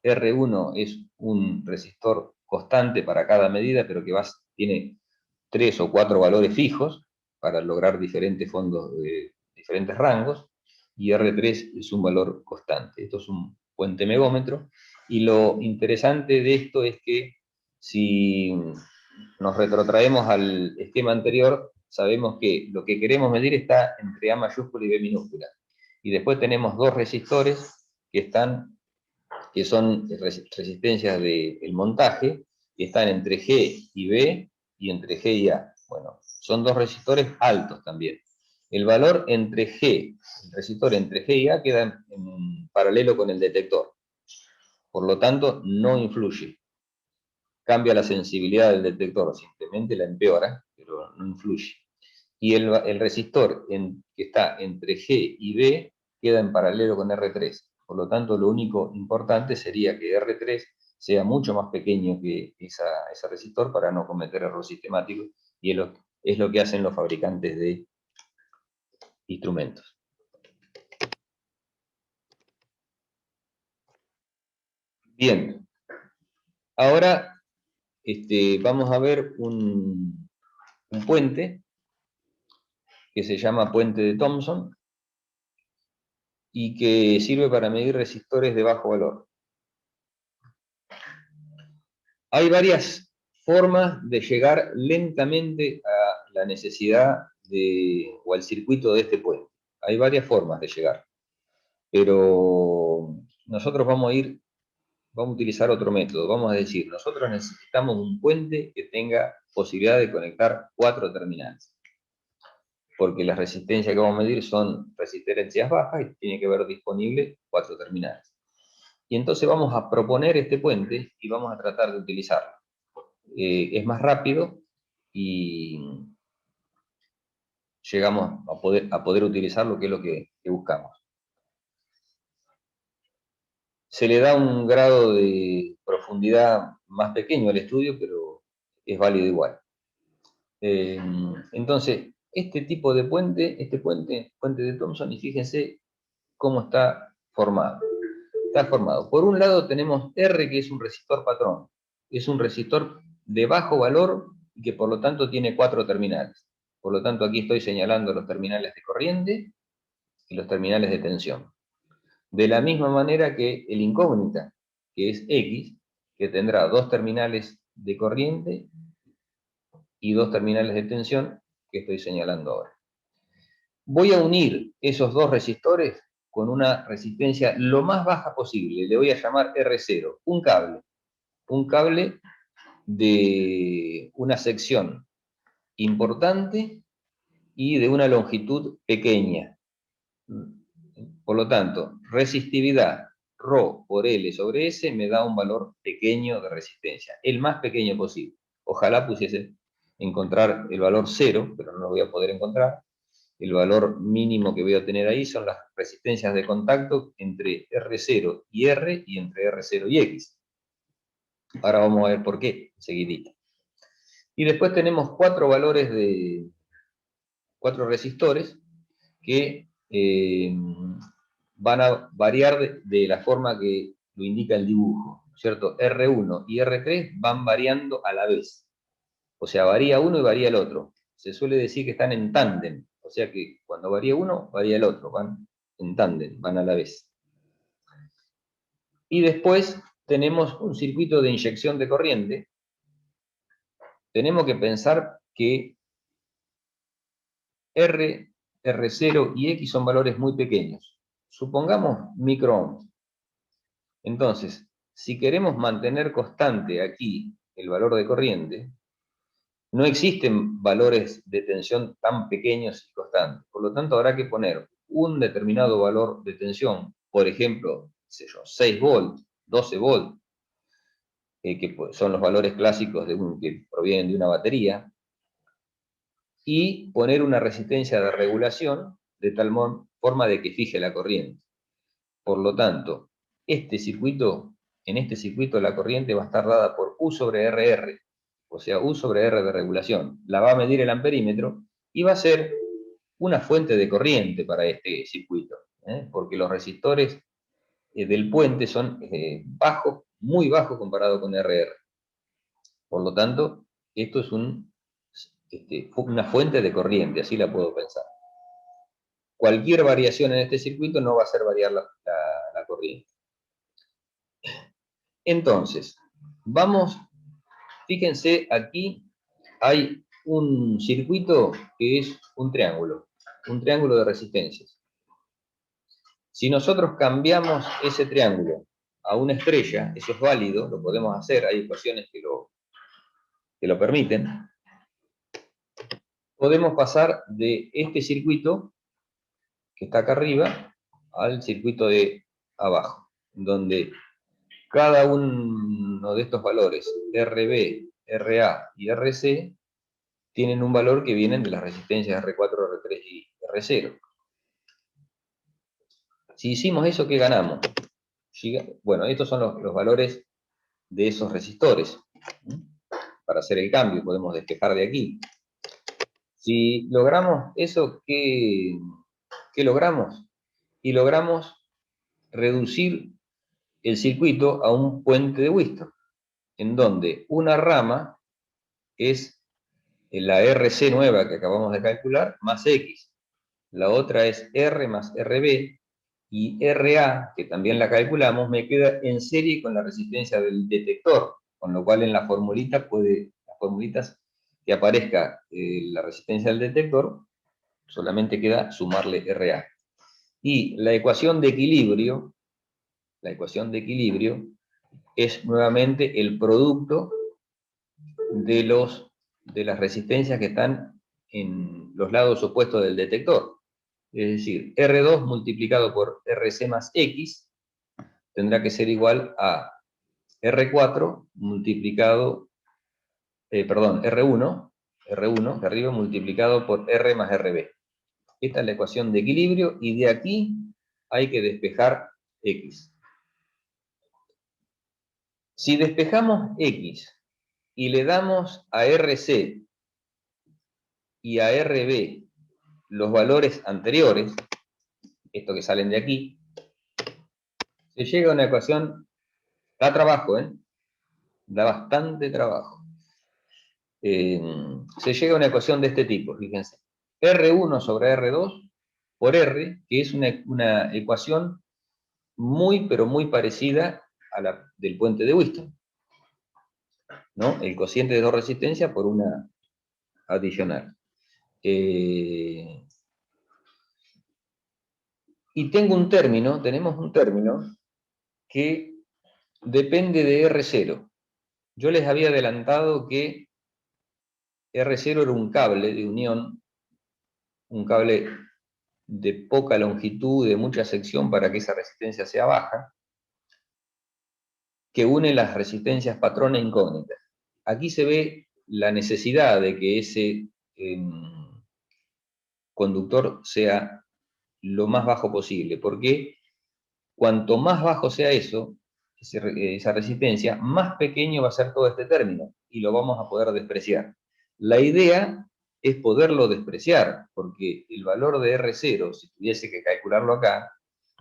R1 es un resistor constante para cada medida, pero que tiene 3 o 4 valores fijos para lograr diferentes fondos, diferentes rangos, y R3 es un valor constante. Esto es un puente megómetro, y lo interesante de esto es que si nos retrotraemos al esquema anterior, sabemos que lo que queremos medir está entre A mayúscula y B minúscula. Y después tenemos dos resistores que son resistencias del montaje, que están entre G y B y entre G y A. Bueno, son dos resistores altos también. El valor entre G, el resistor entre G y A queda en paralelo con el detector. Por lo tanto, no influye. Cambia la sensibilidad del detector, simplemente la empeora, pero no influye. Y el resistor que está entre G y B queda en paralelo con R3. Por lo tanto, lo único importante sería que R3 sea mucho más pequeño que ese resistor para no cometer error sistemático, y es lo que hacen los fabricantes de instrumentos. Bien, ahora vamos a ver un puente que se llama puente de Thomson y que sirve para medir resistores de bajo valor. Hay varias formas de llegar lentamente a la necesidad o al circuito de este puente. Hay varias formas de llegar, pero nosotros vamos a utilizar otro método. Vamos a decir, nosotros necesitamos un puente que tenga posibilidad de conectar 4 terminales, porque las resistencias que vamos a medir son resistencias bajas y tiene que haber disponible 4 terminales. Y entonces vamos a proponer este puente y vamos a tratar de utilizarlo. Es más rápido y llegamos a poder utilizar lo que es lo que buscamos. Se le da un grado de profundidad más pequeño al estudio, pero es válido igual. Entonces, este tipo de puente, puente de Thomson, y fíjense cómo está formado. Está formado. Por un lado tenemos R, que es un resistor patrón. Es un resistor de bajo valor y que por lo tanto tiene 4 terminales. Por lo tanto, aquí estoy señalando los terminales de corriente y los terminales de tensión. De la misma manera que el incógnita, que es X, que tendrá 2 terminales de corriente y 2 terminales de tensión, que estoy señalando ahora. Voy a unir esos dos resistores con una resistencia lo más baja posible. Le voy a llamar R0, un cable de una sección importante y de una longitud pequeña. Por lo tanto, resistividad ρ por L sobre S me da un valor pequeño de resistencia, el más pequeño posible. Ojalá pusiese encontrar el valor 0, pero no lo voy a poder encontrar. El valor mínimo que voy a tener ahí son las resistencias de contacto entre R0 y R y entre R0 y X. Ahora vamos a ver por qué, seguidito. Y después tenemos 4 valores de 4 resistores que van a variar de la forma que lo indica el dibujo, ¿cierto? R1 y R3 van variando a la vez. O sea, varía uno y varía el otro. Se suele decir que están en tándem. O sea que cuando varía uno, varía el otro. Van en tándem, van a la vez. Y después tenemos un circuito de inyección de corriente. Tenemos que pensar que R, R0 y X son valores muy pequeños. Supongamos microohms. Entonces, si queremos mantener constante aquí el valor de corriente, no existen valores de tensión tan pequeños y constantes. Por lo tanto, habrá que poner un determinado valor de tensión, por ejemplo, 6 volts, 12 volts, que son los valores clásicos que provienen de una batería, y poner una resistencia de regulación de tal forma de que fije la corriente. Por lo tanto, en este circuito la corriente va a estar dada por U sobre RR, o sea, U sobre R de regulación. La va a medir el amperímetro y va a ser una fuente de corriente para este circuito, porque los resistores del puente son bajos, muy bajos comparado con RR. Por lo tanto, esto es una fuente de corriente, así la puedo pensar. cualquier variación en este circuito no va a hacer variar la corriente. Entonces, fíjense, aquí hay un circuito que es un triángulo de resistencias. Si nosotros cambiamos ese triángulo a una estrella, eso es válido, lo podemos hacer, hay ecuaciones que lo permiten. Podemos pasar de este circuito, que está acá arriba, al circuito de abajo, donde cada uno de estos valores, RB, RA y RC, tienen un valor que vienen de las resistencias R4, R3 y R0. Si hicimos eso, ¿qué ganamos? Bueno, estos son los valores de esos resistores. Para hacer el cambio, podemos despejar de aquí. Si logramos eso, ¿qué logramos? Y logramos reducir el circuito a un puente de Wheaton, en donde una rama es la RC nueva que acabamos de calcular, más X. La otra es R más RB, y RA, que también la calculamos, me queda en serie con la resistencia del detector, con lo cual en las formulitas que aparezca la resistencia del detector, solamente queda sumarle RA. Y la ecuación de equilibrio es nuevamente el producto de las resistencias que están en los lados opuestos del detector. Es decir, R2 multiplicado por RC más X tendrá que ser igual a R4 multiplicado, R1 de arriba multiplicado por R más RB. Esta es la ecuación de equilibrio y de aquí hay que despejar X. Si despejamos X y le damos a RC y a RB los valores anteriores, estos que salen de aquí, se llega a una ecuación, da trabajo, da bastante trabajo. Se llega a una ecuación de este tipo, fíjense. R1 sobre R2 por R, que es una ecuación muy, pero muy parecida a la del puente de Wheaton, ¿no? El cociente de dos resistencias por una adicional. Y tenemos un término que depende de R0. Yo les había adelantado que R0 era un cable de unión, un cable de poca longitud, de mucha sección para que esa resistencia sea baja, que une las resistencias patrona e incógnita. Aquí se ve la necesidad de que ese conductor sea lo más bajo posible, porque cuanto más bajo sea esa resistencia, más pequeño va a ser todo este término, y lo vamos a poder despreciar. La idea es poderlo despreciar, porque el valor de R0, si tuviese que calcularlo acá,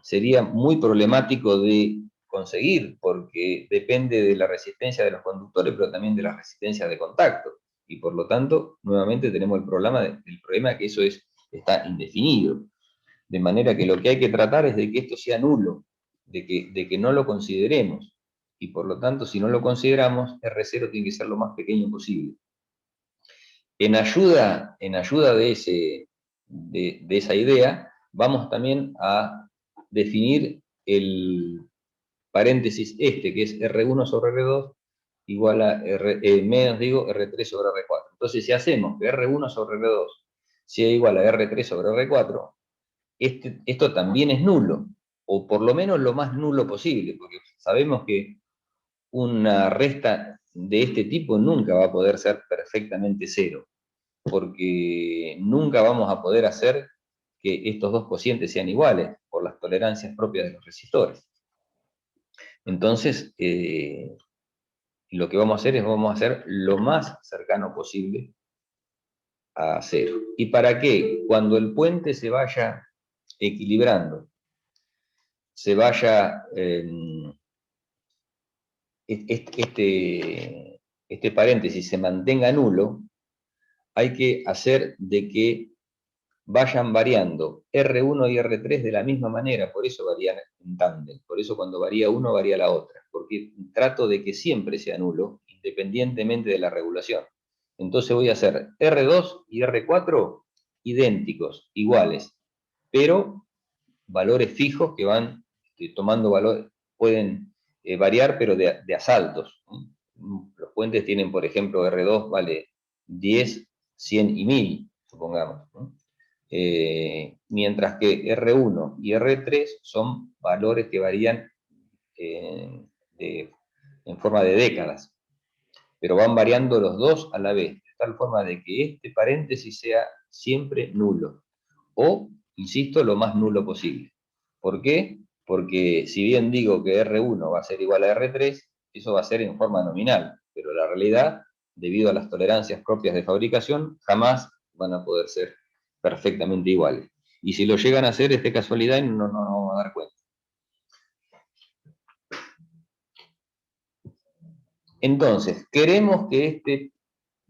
sería muy problemático de conseguir, porque depende de la resistencia de los conductores, pero también de la resistencia de contacto, y por lo tanto, nuevamente tenemos el problema de que eso está indefinido. De manera que lo que hay que tratar es de que esto sea nulo, de que no lo consideremos, y por lo tanto, si no lo consideramos, R0 tiene que ser lo más pequeño posible. En ayuda de esa idea, vamos también a definir el paréntesis que es R1 sobre R2 igual a R3 sobre R4. Entonces, si hacemos que R1 sobre R2 sea igual a R3 sobre R4, esto también es nulo, o por lo menos lo más nulo posible, porque sabemos que una resta de este tipo nunca va a poder ser perfectamente cero, porque nunca vamos a poder hacer que estos dos cocientes sean iguales, por las tolerancias propias de los resistores. Entonces, lo que vamos a hacer lo más cercano posible a cero. ¿Y para qué? Cuando el puente se vaya equilibrando, se vaya este paréntesis se mantenga nulo, hay que hacer de que vayan variando R1 y R3 de la misma manera, por eso varían en tándem, por eso cuando varía uno varía la otra, porque trato de que siempre sea nulo, independientemente de la regulación. Entonces voy a hacer R2 y R4 idénticos, iguales, pero valores fijos que van tomando valores, pueden variar, pero de asaltos. Los puentes tienen, por ejemplo, R2 vale 10, 100 y 1000, supongamos. Mientras que R1 y R3 son valores que varían en forma de décadas, pero van variando los dos a la vez, de tal forma de que este paréntesis sea siempre nulo, o, insisto, lo más nulo posible. ¿Por qué? Porque si bien digo que R1 va a ser igual a R3, eso va a ser en forma nominal, pero la realidad, debido a las tolerancias propias de fabricación, jamás van a poder ser perfectamente iguales. Y si lo llegan a hacer, es de casualidad y no nos vamos a dar cuenta. Entonces, queremos que este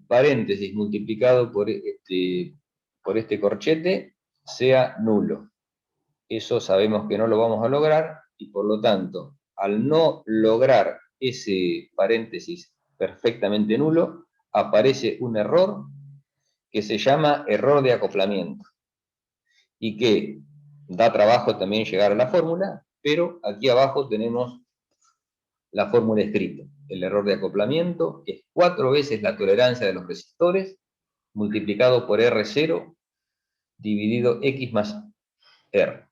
paréntesis multiplicado por este corchete sea nulo. Eso sabemos que no lo vamos a lograr y por lo tanto, al no lograr ese paréntesis perfectamente nulo, aparece un error que se llama error de acoplamiento y que da trabajo también llegar a la fórmula, pero aquí abajo tenemos la fórmula escrita. El error de acoplamiento es 4 veces la tolerancia de los resistores multiplicado por R0 dividido X más R.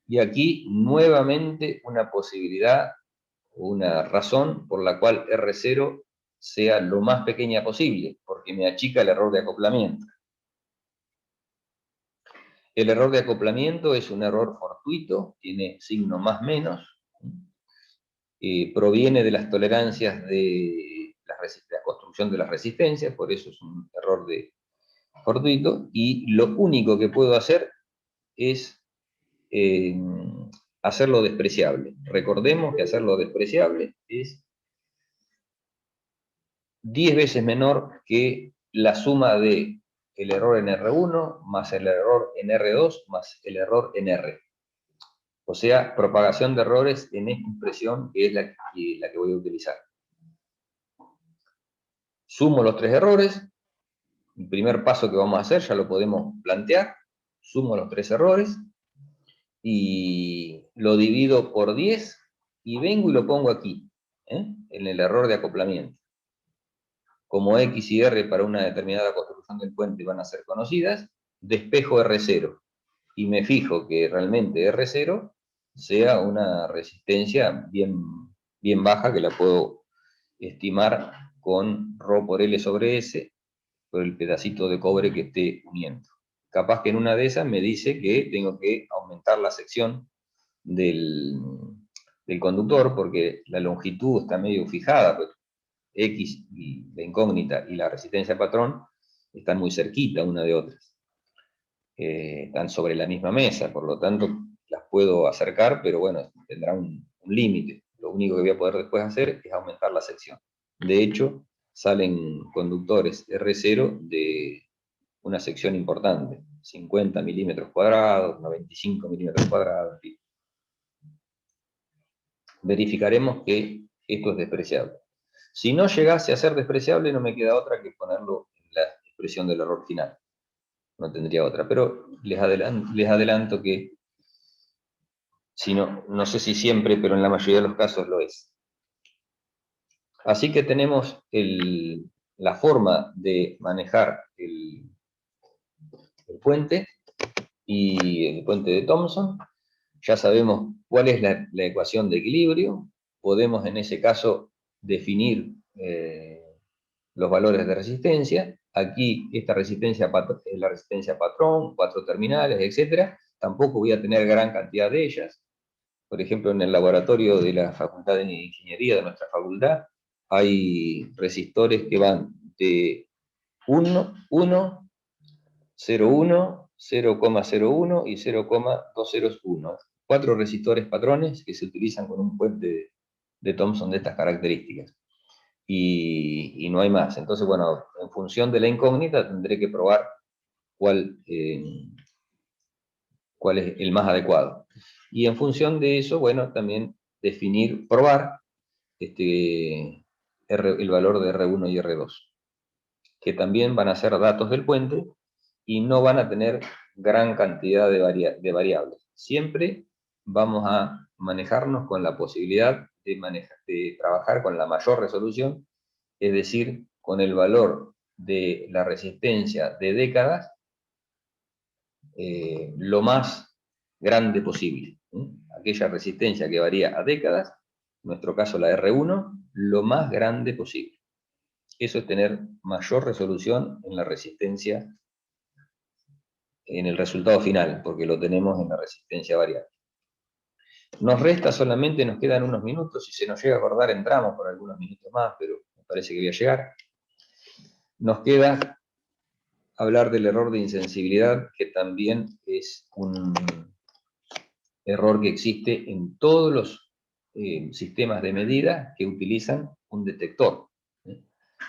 Y aquí nuevamente una posibilidad, una razón por la cual R0 sea lo más pequeña posible, porque me achica el error de acoplamiento. El error de acoplamiento es un error fortuito, tiene signo más menos, proviene de las tolerancias de la construcción de las resistencias, por eso es un error fortuito, y lo único que puedo hacer es hacerlo despreciable. Recordemos que hacerlo despreciable es 10 veces menor que la suma de el error en R1 más el error en R2 más el error en R. O sea, propagación de errores en esta expresión que es la que voy a utilizar. Sumo los 3 errores. El primer paso que vamos a hacer ya lo podemos plantear. Sumo los 3 errores y lo divido por 10 y vengo y lo pongo aquí, en el error de acoplamiento. Como X y R para una determinada construcción del puente van a ser conocidas, despejo R0 y me fijo que realmente R0 sea una resistencia bien baja, que la puedo estimar con ρ por L sobre S, por el pedacito de cobre que esté uniendo. Capaz que en una de esas me dice que tengo que aumentar la sección del conductor, porque la longitud está medio fijada, pues X y la incógnita y la resistencia patrón están muy cerquita una de otras. Están sobre la misma mesa, por lo tanto las puedo acercar, pero bueno, tendrá un límite. Lo único que voy a poder después hacer es aumentar la sección. De hecho, salen conductores R0 de una sección importante, 50 milímetros cuadrados, 95 milímetros cuadrados, en fin. Verificaremos que esto es despreciable. Si no llegase a ser despreciable, no me queda otra que ponerlo en la expresión del error final. No tendría otra, pero les adelanto que, si no sé si siempre, pero en la mayoría de los casos lo es. Así que tenemos la forma de manejar el puente y el puente de Thomson. Ya sabemos cuál es la ecuación de equilibrio. Podemos en ese caso definir los valores de resistencia. Aquí esta resistencia es la resistencia patrón, 4 terminales, etc. Tampoco voy a tener gran cantidad de ellas. Por ejemplo, en el laboratorio de la Facultad de Ingeniería de nuestra facultad hay resistores que van de 1, 0,1, 0,01 y 0,201. 4 resistores patrones que se utilizan con un puente de Thomson de estas características. Y no hay más. Entonces, bueno, en función de la incógnita tendré que probar cuál cuál es el más adecuado. Y en función de eso, bueno, también definir, probar el valor de R1 y R2, que también van a ser datos del puente y no van a tener gran cantidad de variables. Siempre vamos a manejarnos con la posibilidad de trabajar con la mayor resolución, es decir, con el valor de la resistencia de décadas lo más grande posible. Aquella resistencia que varía a décadas, en nuestro caso la R1, lo más grande posible. Eso es tener mayor resolución en la resistencia, en el resultado final, porque lo tenemos en la resistencia variable. Nos resta solamente, nos quedan unos minutos, si se nos llega a acordar entramos por algunos minutos más, pero me parece que voy a llegar. Nos queda hablar del error de insensibilidad, que también es un error que existe en todos los sistemas de medida que utilizan un detector.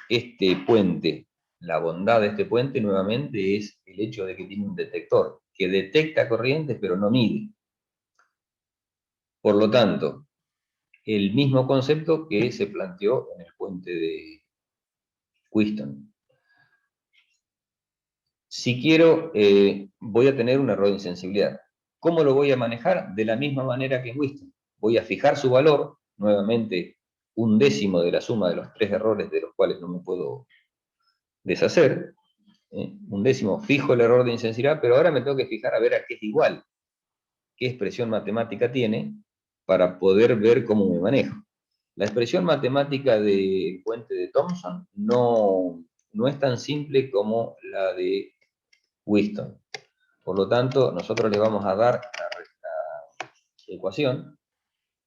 Este puente, la bondad de este puente nuevamente es el hecho de que tiene un detector, que detecta corrientes pero no mide. Por lo tanto, el mismo concepto que se planteó en el puente de Wheatstone. Si quiero, voy a tener un error de insensibilidad. ¿Cómo lo voy a manejar? De la misma manera que en Wheatstone. Voy a fijar su valor, nuevamente un décimo de la suma de los tres errores de los cuales no me puedo deshacer. Un décimo, fijo el error de insensibilidad, pero ahora me tengo que fijar a ver a qué es igual, qué expresión matemática tiene, para poder ver cómo me manejo. La expresión matemática del puente de Thomson no es tan simple como la de Wheatstone. Por lo tanto, nosotros les vamos a dar la ecuación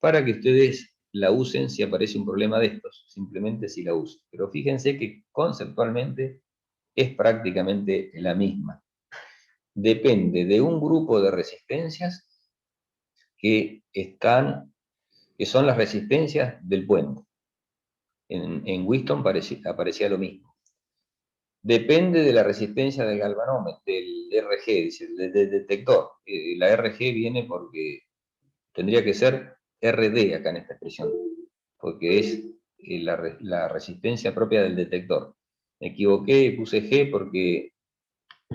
para que ustedes la usen si aparece un problema de estos, simplemente si la usen. Pero fíjense que conceptualmente es prácticamente la misma. Depende de un grupo de resistencias que son las resistencias del puente. En Wheatstone aparecía lo mismo. Depende de la resistencia del galvanómetro, del RG, dice, del detector. La RG viene porque tendría que ser RD acá en esta expresión, porque es la resistencia propia del detector. Me equivoqué, puse G porque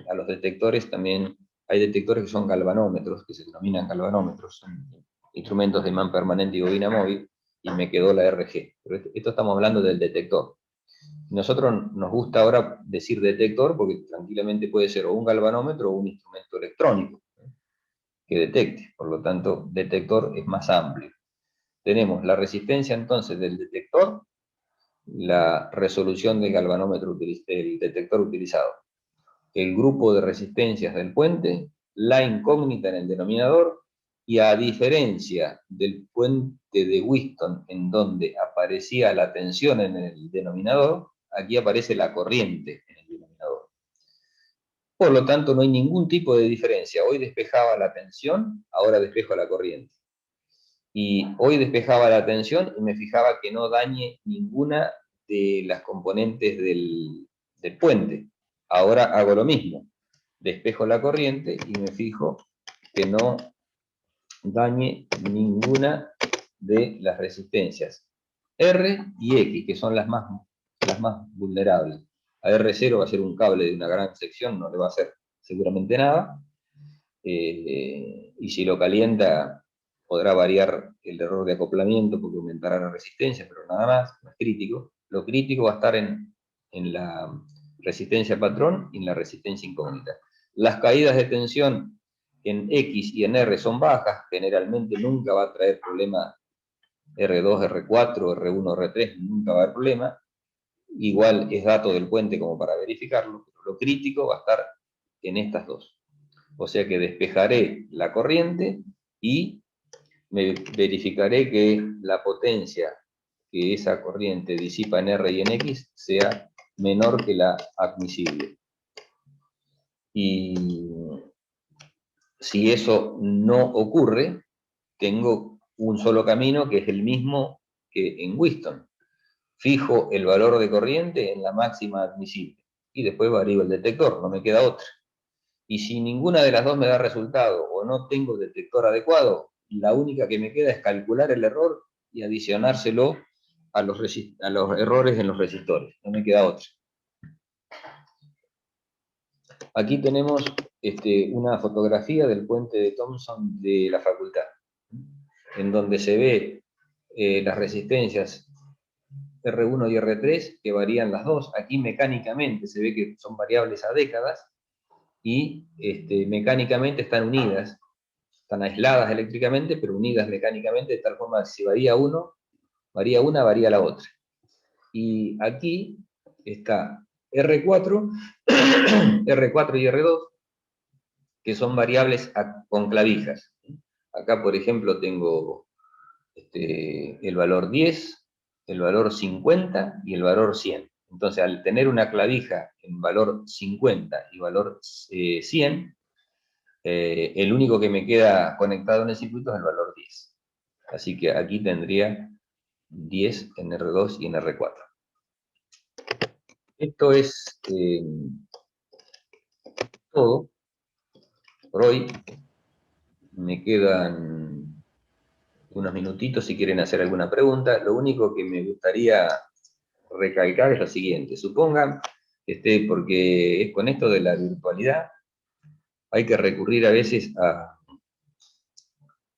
a los detectores también hay detectores que son galvanómetros, que se denominan galvanómetros, son instrumentos de imán permanente y bobina móvil, y me quedó la RG. Pero esto estamos hablando del detector. Nosotros nos gusta ahora decir detector porque tranquilamente puede ser o un galvanómetro o un instrumento electrónico que detecte. Por lo tanto, detector es más amplio. Tenemos la resistencia entonces del detector, la resolución del galvanómetro, del detector utilizado, el grupo de resistencias del puente, la incógnita en el denominador, y a diferencia del puente de Wheatstone, en donde aparecía la tensión en el denominador, aquí aparece la corriente en el denominador. Por lo tanto, no hay ningún tipo de diferencia. Hoy despejaba la tensión, ahora despejo la corriente. Y hoy despejaba la tensión y me fijaba que no dañe ninguna de las componentes del puente. Ahora hago lo mismo. Despejo la corriente y me fijo que no dañe ninguna de las resistencias R y X, que son las más vulnerables. A R0 va a ser un cable de una gran sección, no le va a hacer seguramente nada. Y si lo calienta, podrá variar el error de acoplamiento porque aumentará la resistencia, pero nada más, no es crítico. Lo crítico va a estar en la resistencia patrón y en la resistencia incógnita. Las caídas de tensión en X y en R son bajas, generalmente nunca va a traer problema R2, R4, R1, R3, nunca va a haber problema. Igual es dato del puente como para verificarlo, pero lo crítico va a estar en estas dos. O sea que despejaré la corriente y me verificaré que la potencia que esa corriente disipa en R y en X sea menor que la admisible. Y si eso no ocurre, tengo un solo camino que es el mismo que en Wheatstone. Fijo el valor de corriente en la máxima admisible y después varío el detector, no me queda otra. Y si ninguna de las dos me da resultado o no tengo detector adecuado, la única que me queda es calcular el error y adicionárselo a los errores en los resistores. No me queda otra. Aquí tenemos una fotografía del puente de Thomson de la facultad, en donde se ve las resistencias R1 y R3, que varían las dos. Aquí mecánicamente se ve que son variables a décadas, y mecánicamente están unidas, están aisladas eléctricamente, pero unidas mecánicamente, de tal forma que si varía una, varía la otra. Y aquí está R4, R4 y R2, que son variables con clavijas. Acá, por ejemplo, tengo el valor 10, el valor 50 y el valor 100. Entonces, al tener una clavija en valor 50 y valor 100, el único que me queda conectado en el circuito es el valor 10. Así que aquí tendría 10 en R2 y en R4. Esto es todo por hoy. Me quedan unos minutitos si quieren hacer alguna pregunta. Lo único que me gustaría recalcar es lo siguiente. Supongan, porque es con esto de la virtualidad, hay que recurrir a veces a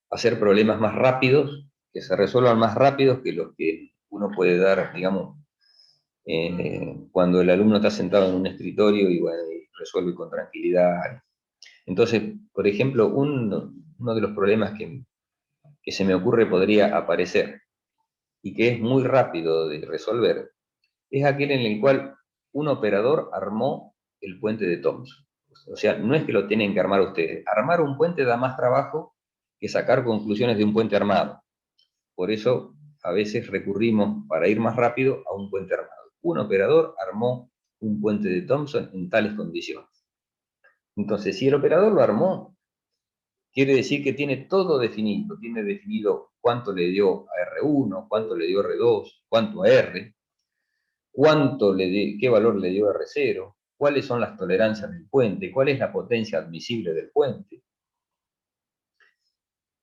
hacer problemas más rápidos, que se resuelvan más rápidos que los que uno puede dar, digamos, cuando el alumno está sentado en un escritorio y, bueno, y resuelve con tranquilidad. Entonces, por ejemplo, uno de los problemas que se me ocurre podría aparecer y que es muy rápido de resolver, es aquel en el cual un operador armó el puente de Thomson. O sea, no es que lo tienen que armar ustedes. Armar un puente da más trabajo que sacar conclusiones de un puente armado. Por eso, a veces recurrimos, para ir más rápido, a un puente armado. Un operador armó un puente de Thomson en tales condiciones. Entonces, si el operador lo armó, quiere decir que tiene todo definido. Tiene definido cuánto le dio a R1, cuánto le dio a R2, cuánto a R, qué valor le dio a R0, cuáles son las tolerancias del puente, cuál es la potencia admisible del puente.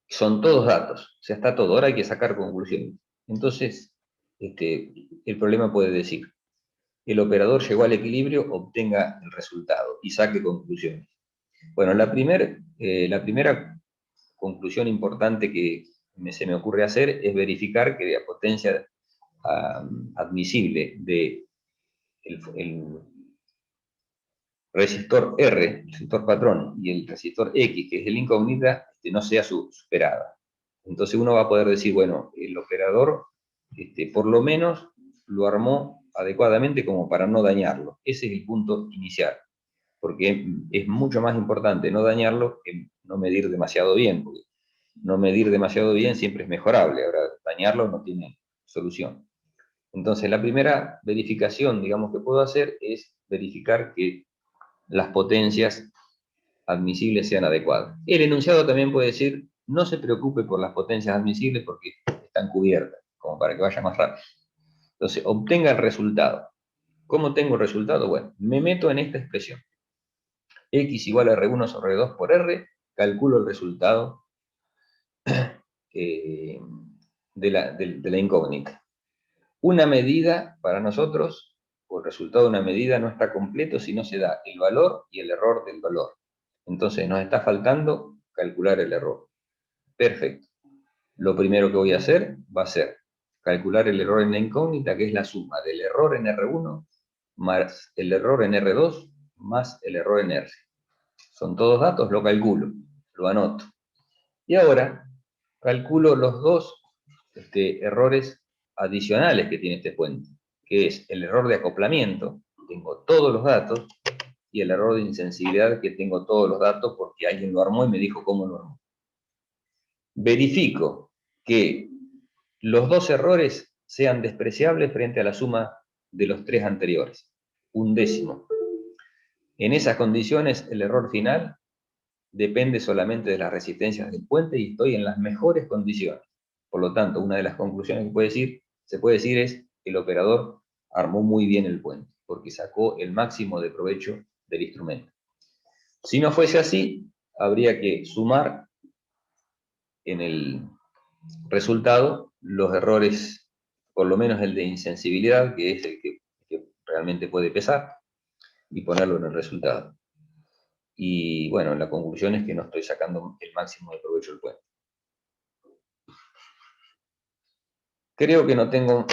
Son todos datos, o sea, está todo. Ahora hay que sacar conclusiones. Entonces, el problema puede decir, el operador llegó al equilibrio, obtenga el resultado y saque conclusiones. Bueno, la primera conclusión importante que se me ocurre hacer es verificar que la potencia admisible del resistor R, el resistor patrón, y el resistor X, que es el incógnita, no sea superada. Entonces uno va a poder decir, bueno, el operador por lo menos lo armó adecuadamente como para no dañarlo. Ese es el punto inicial, porque es mucho más importante no dañarlo que no medir demasiado bien, porque no medir demasiado bien siempre es mejorable, ahora dañarlo no tiene solución. Entonces la primera verificación, digamos, que puedo hacer es verificar que las potencias admisibles sean adecuadas. El enunciado también puede decir, no se preocupe por las potencias admisibles porque están cubiertas, como para que vaya más rápido. Entonces, obtenga el resultado. ¿Cómo tengo el resultado? Bueno, me meto en esta expresión. X igual a R1 sobre R2 por R, calculo el resultado de la incógnita. Una medida, para nosotros, o el resultado de una medida no está completo si no se da el valor y el error del valor. Entonces nos está faltando calcular el error. Perfecto. Lo primero que voy a hacer va a ser calcular el error en la incógnita, que es la suma del error en R1 más el error en R2 más el error en R. Son todos datos, lo calculo, lo anoto. Y ahora calculo los dos errores adicionales que tiene este puente, que es el error de acoplamiento, tengo todos los datos, y el error de insensibilidad, que tengo todos los datos porque alguien lo armó y me dijo cómo lo armó. Verifico que los dos errores sean despreciables frente a la suma de los tres anteriores, un décimo. En esas condiciones, el error final depende solamente de las resistencias del puente y estoy en las mejores condiciones. Por lo tanto, una de las conclusiones que se puede decir es que el operador armó muy bien el puente, porque sacó el máximo de provecho del instrumento. Si no fuese así, habría que sumar en el resultado los errores, por lo menos el de insensibilidad, que es el que realmente puede pesar, y ponerlo en el resultado. Y bueno, la conclusión es que no estoy sacando el máximo de provecho del puente. Creo que no tengo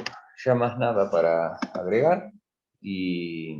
ya más nada para agregar y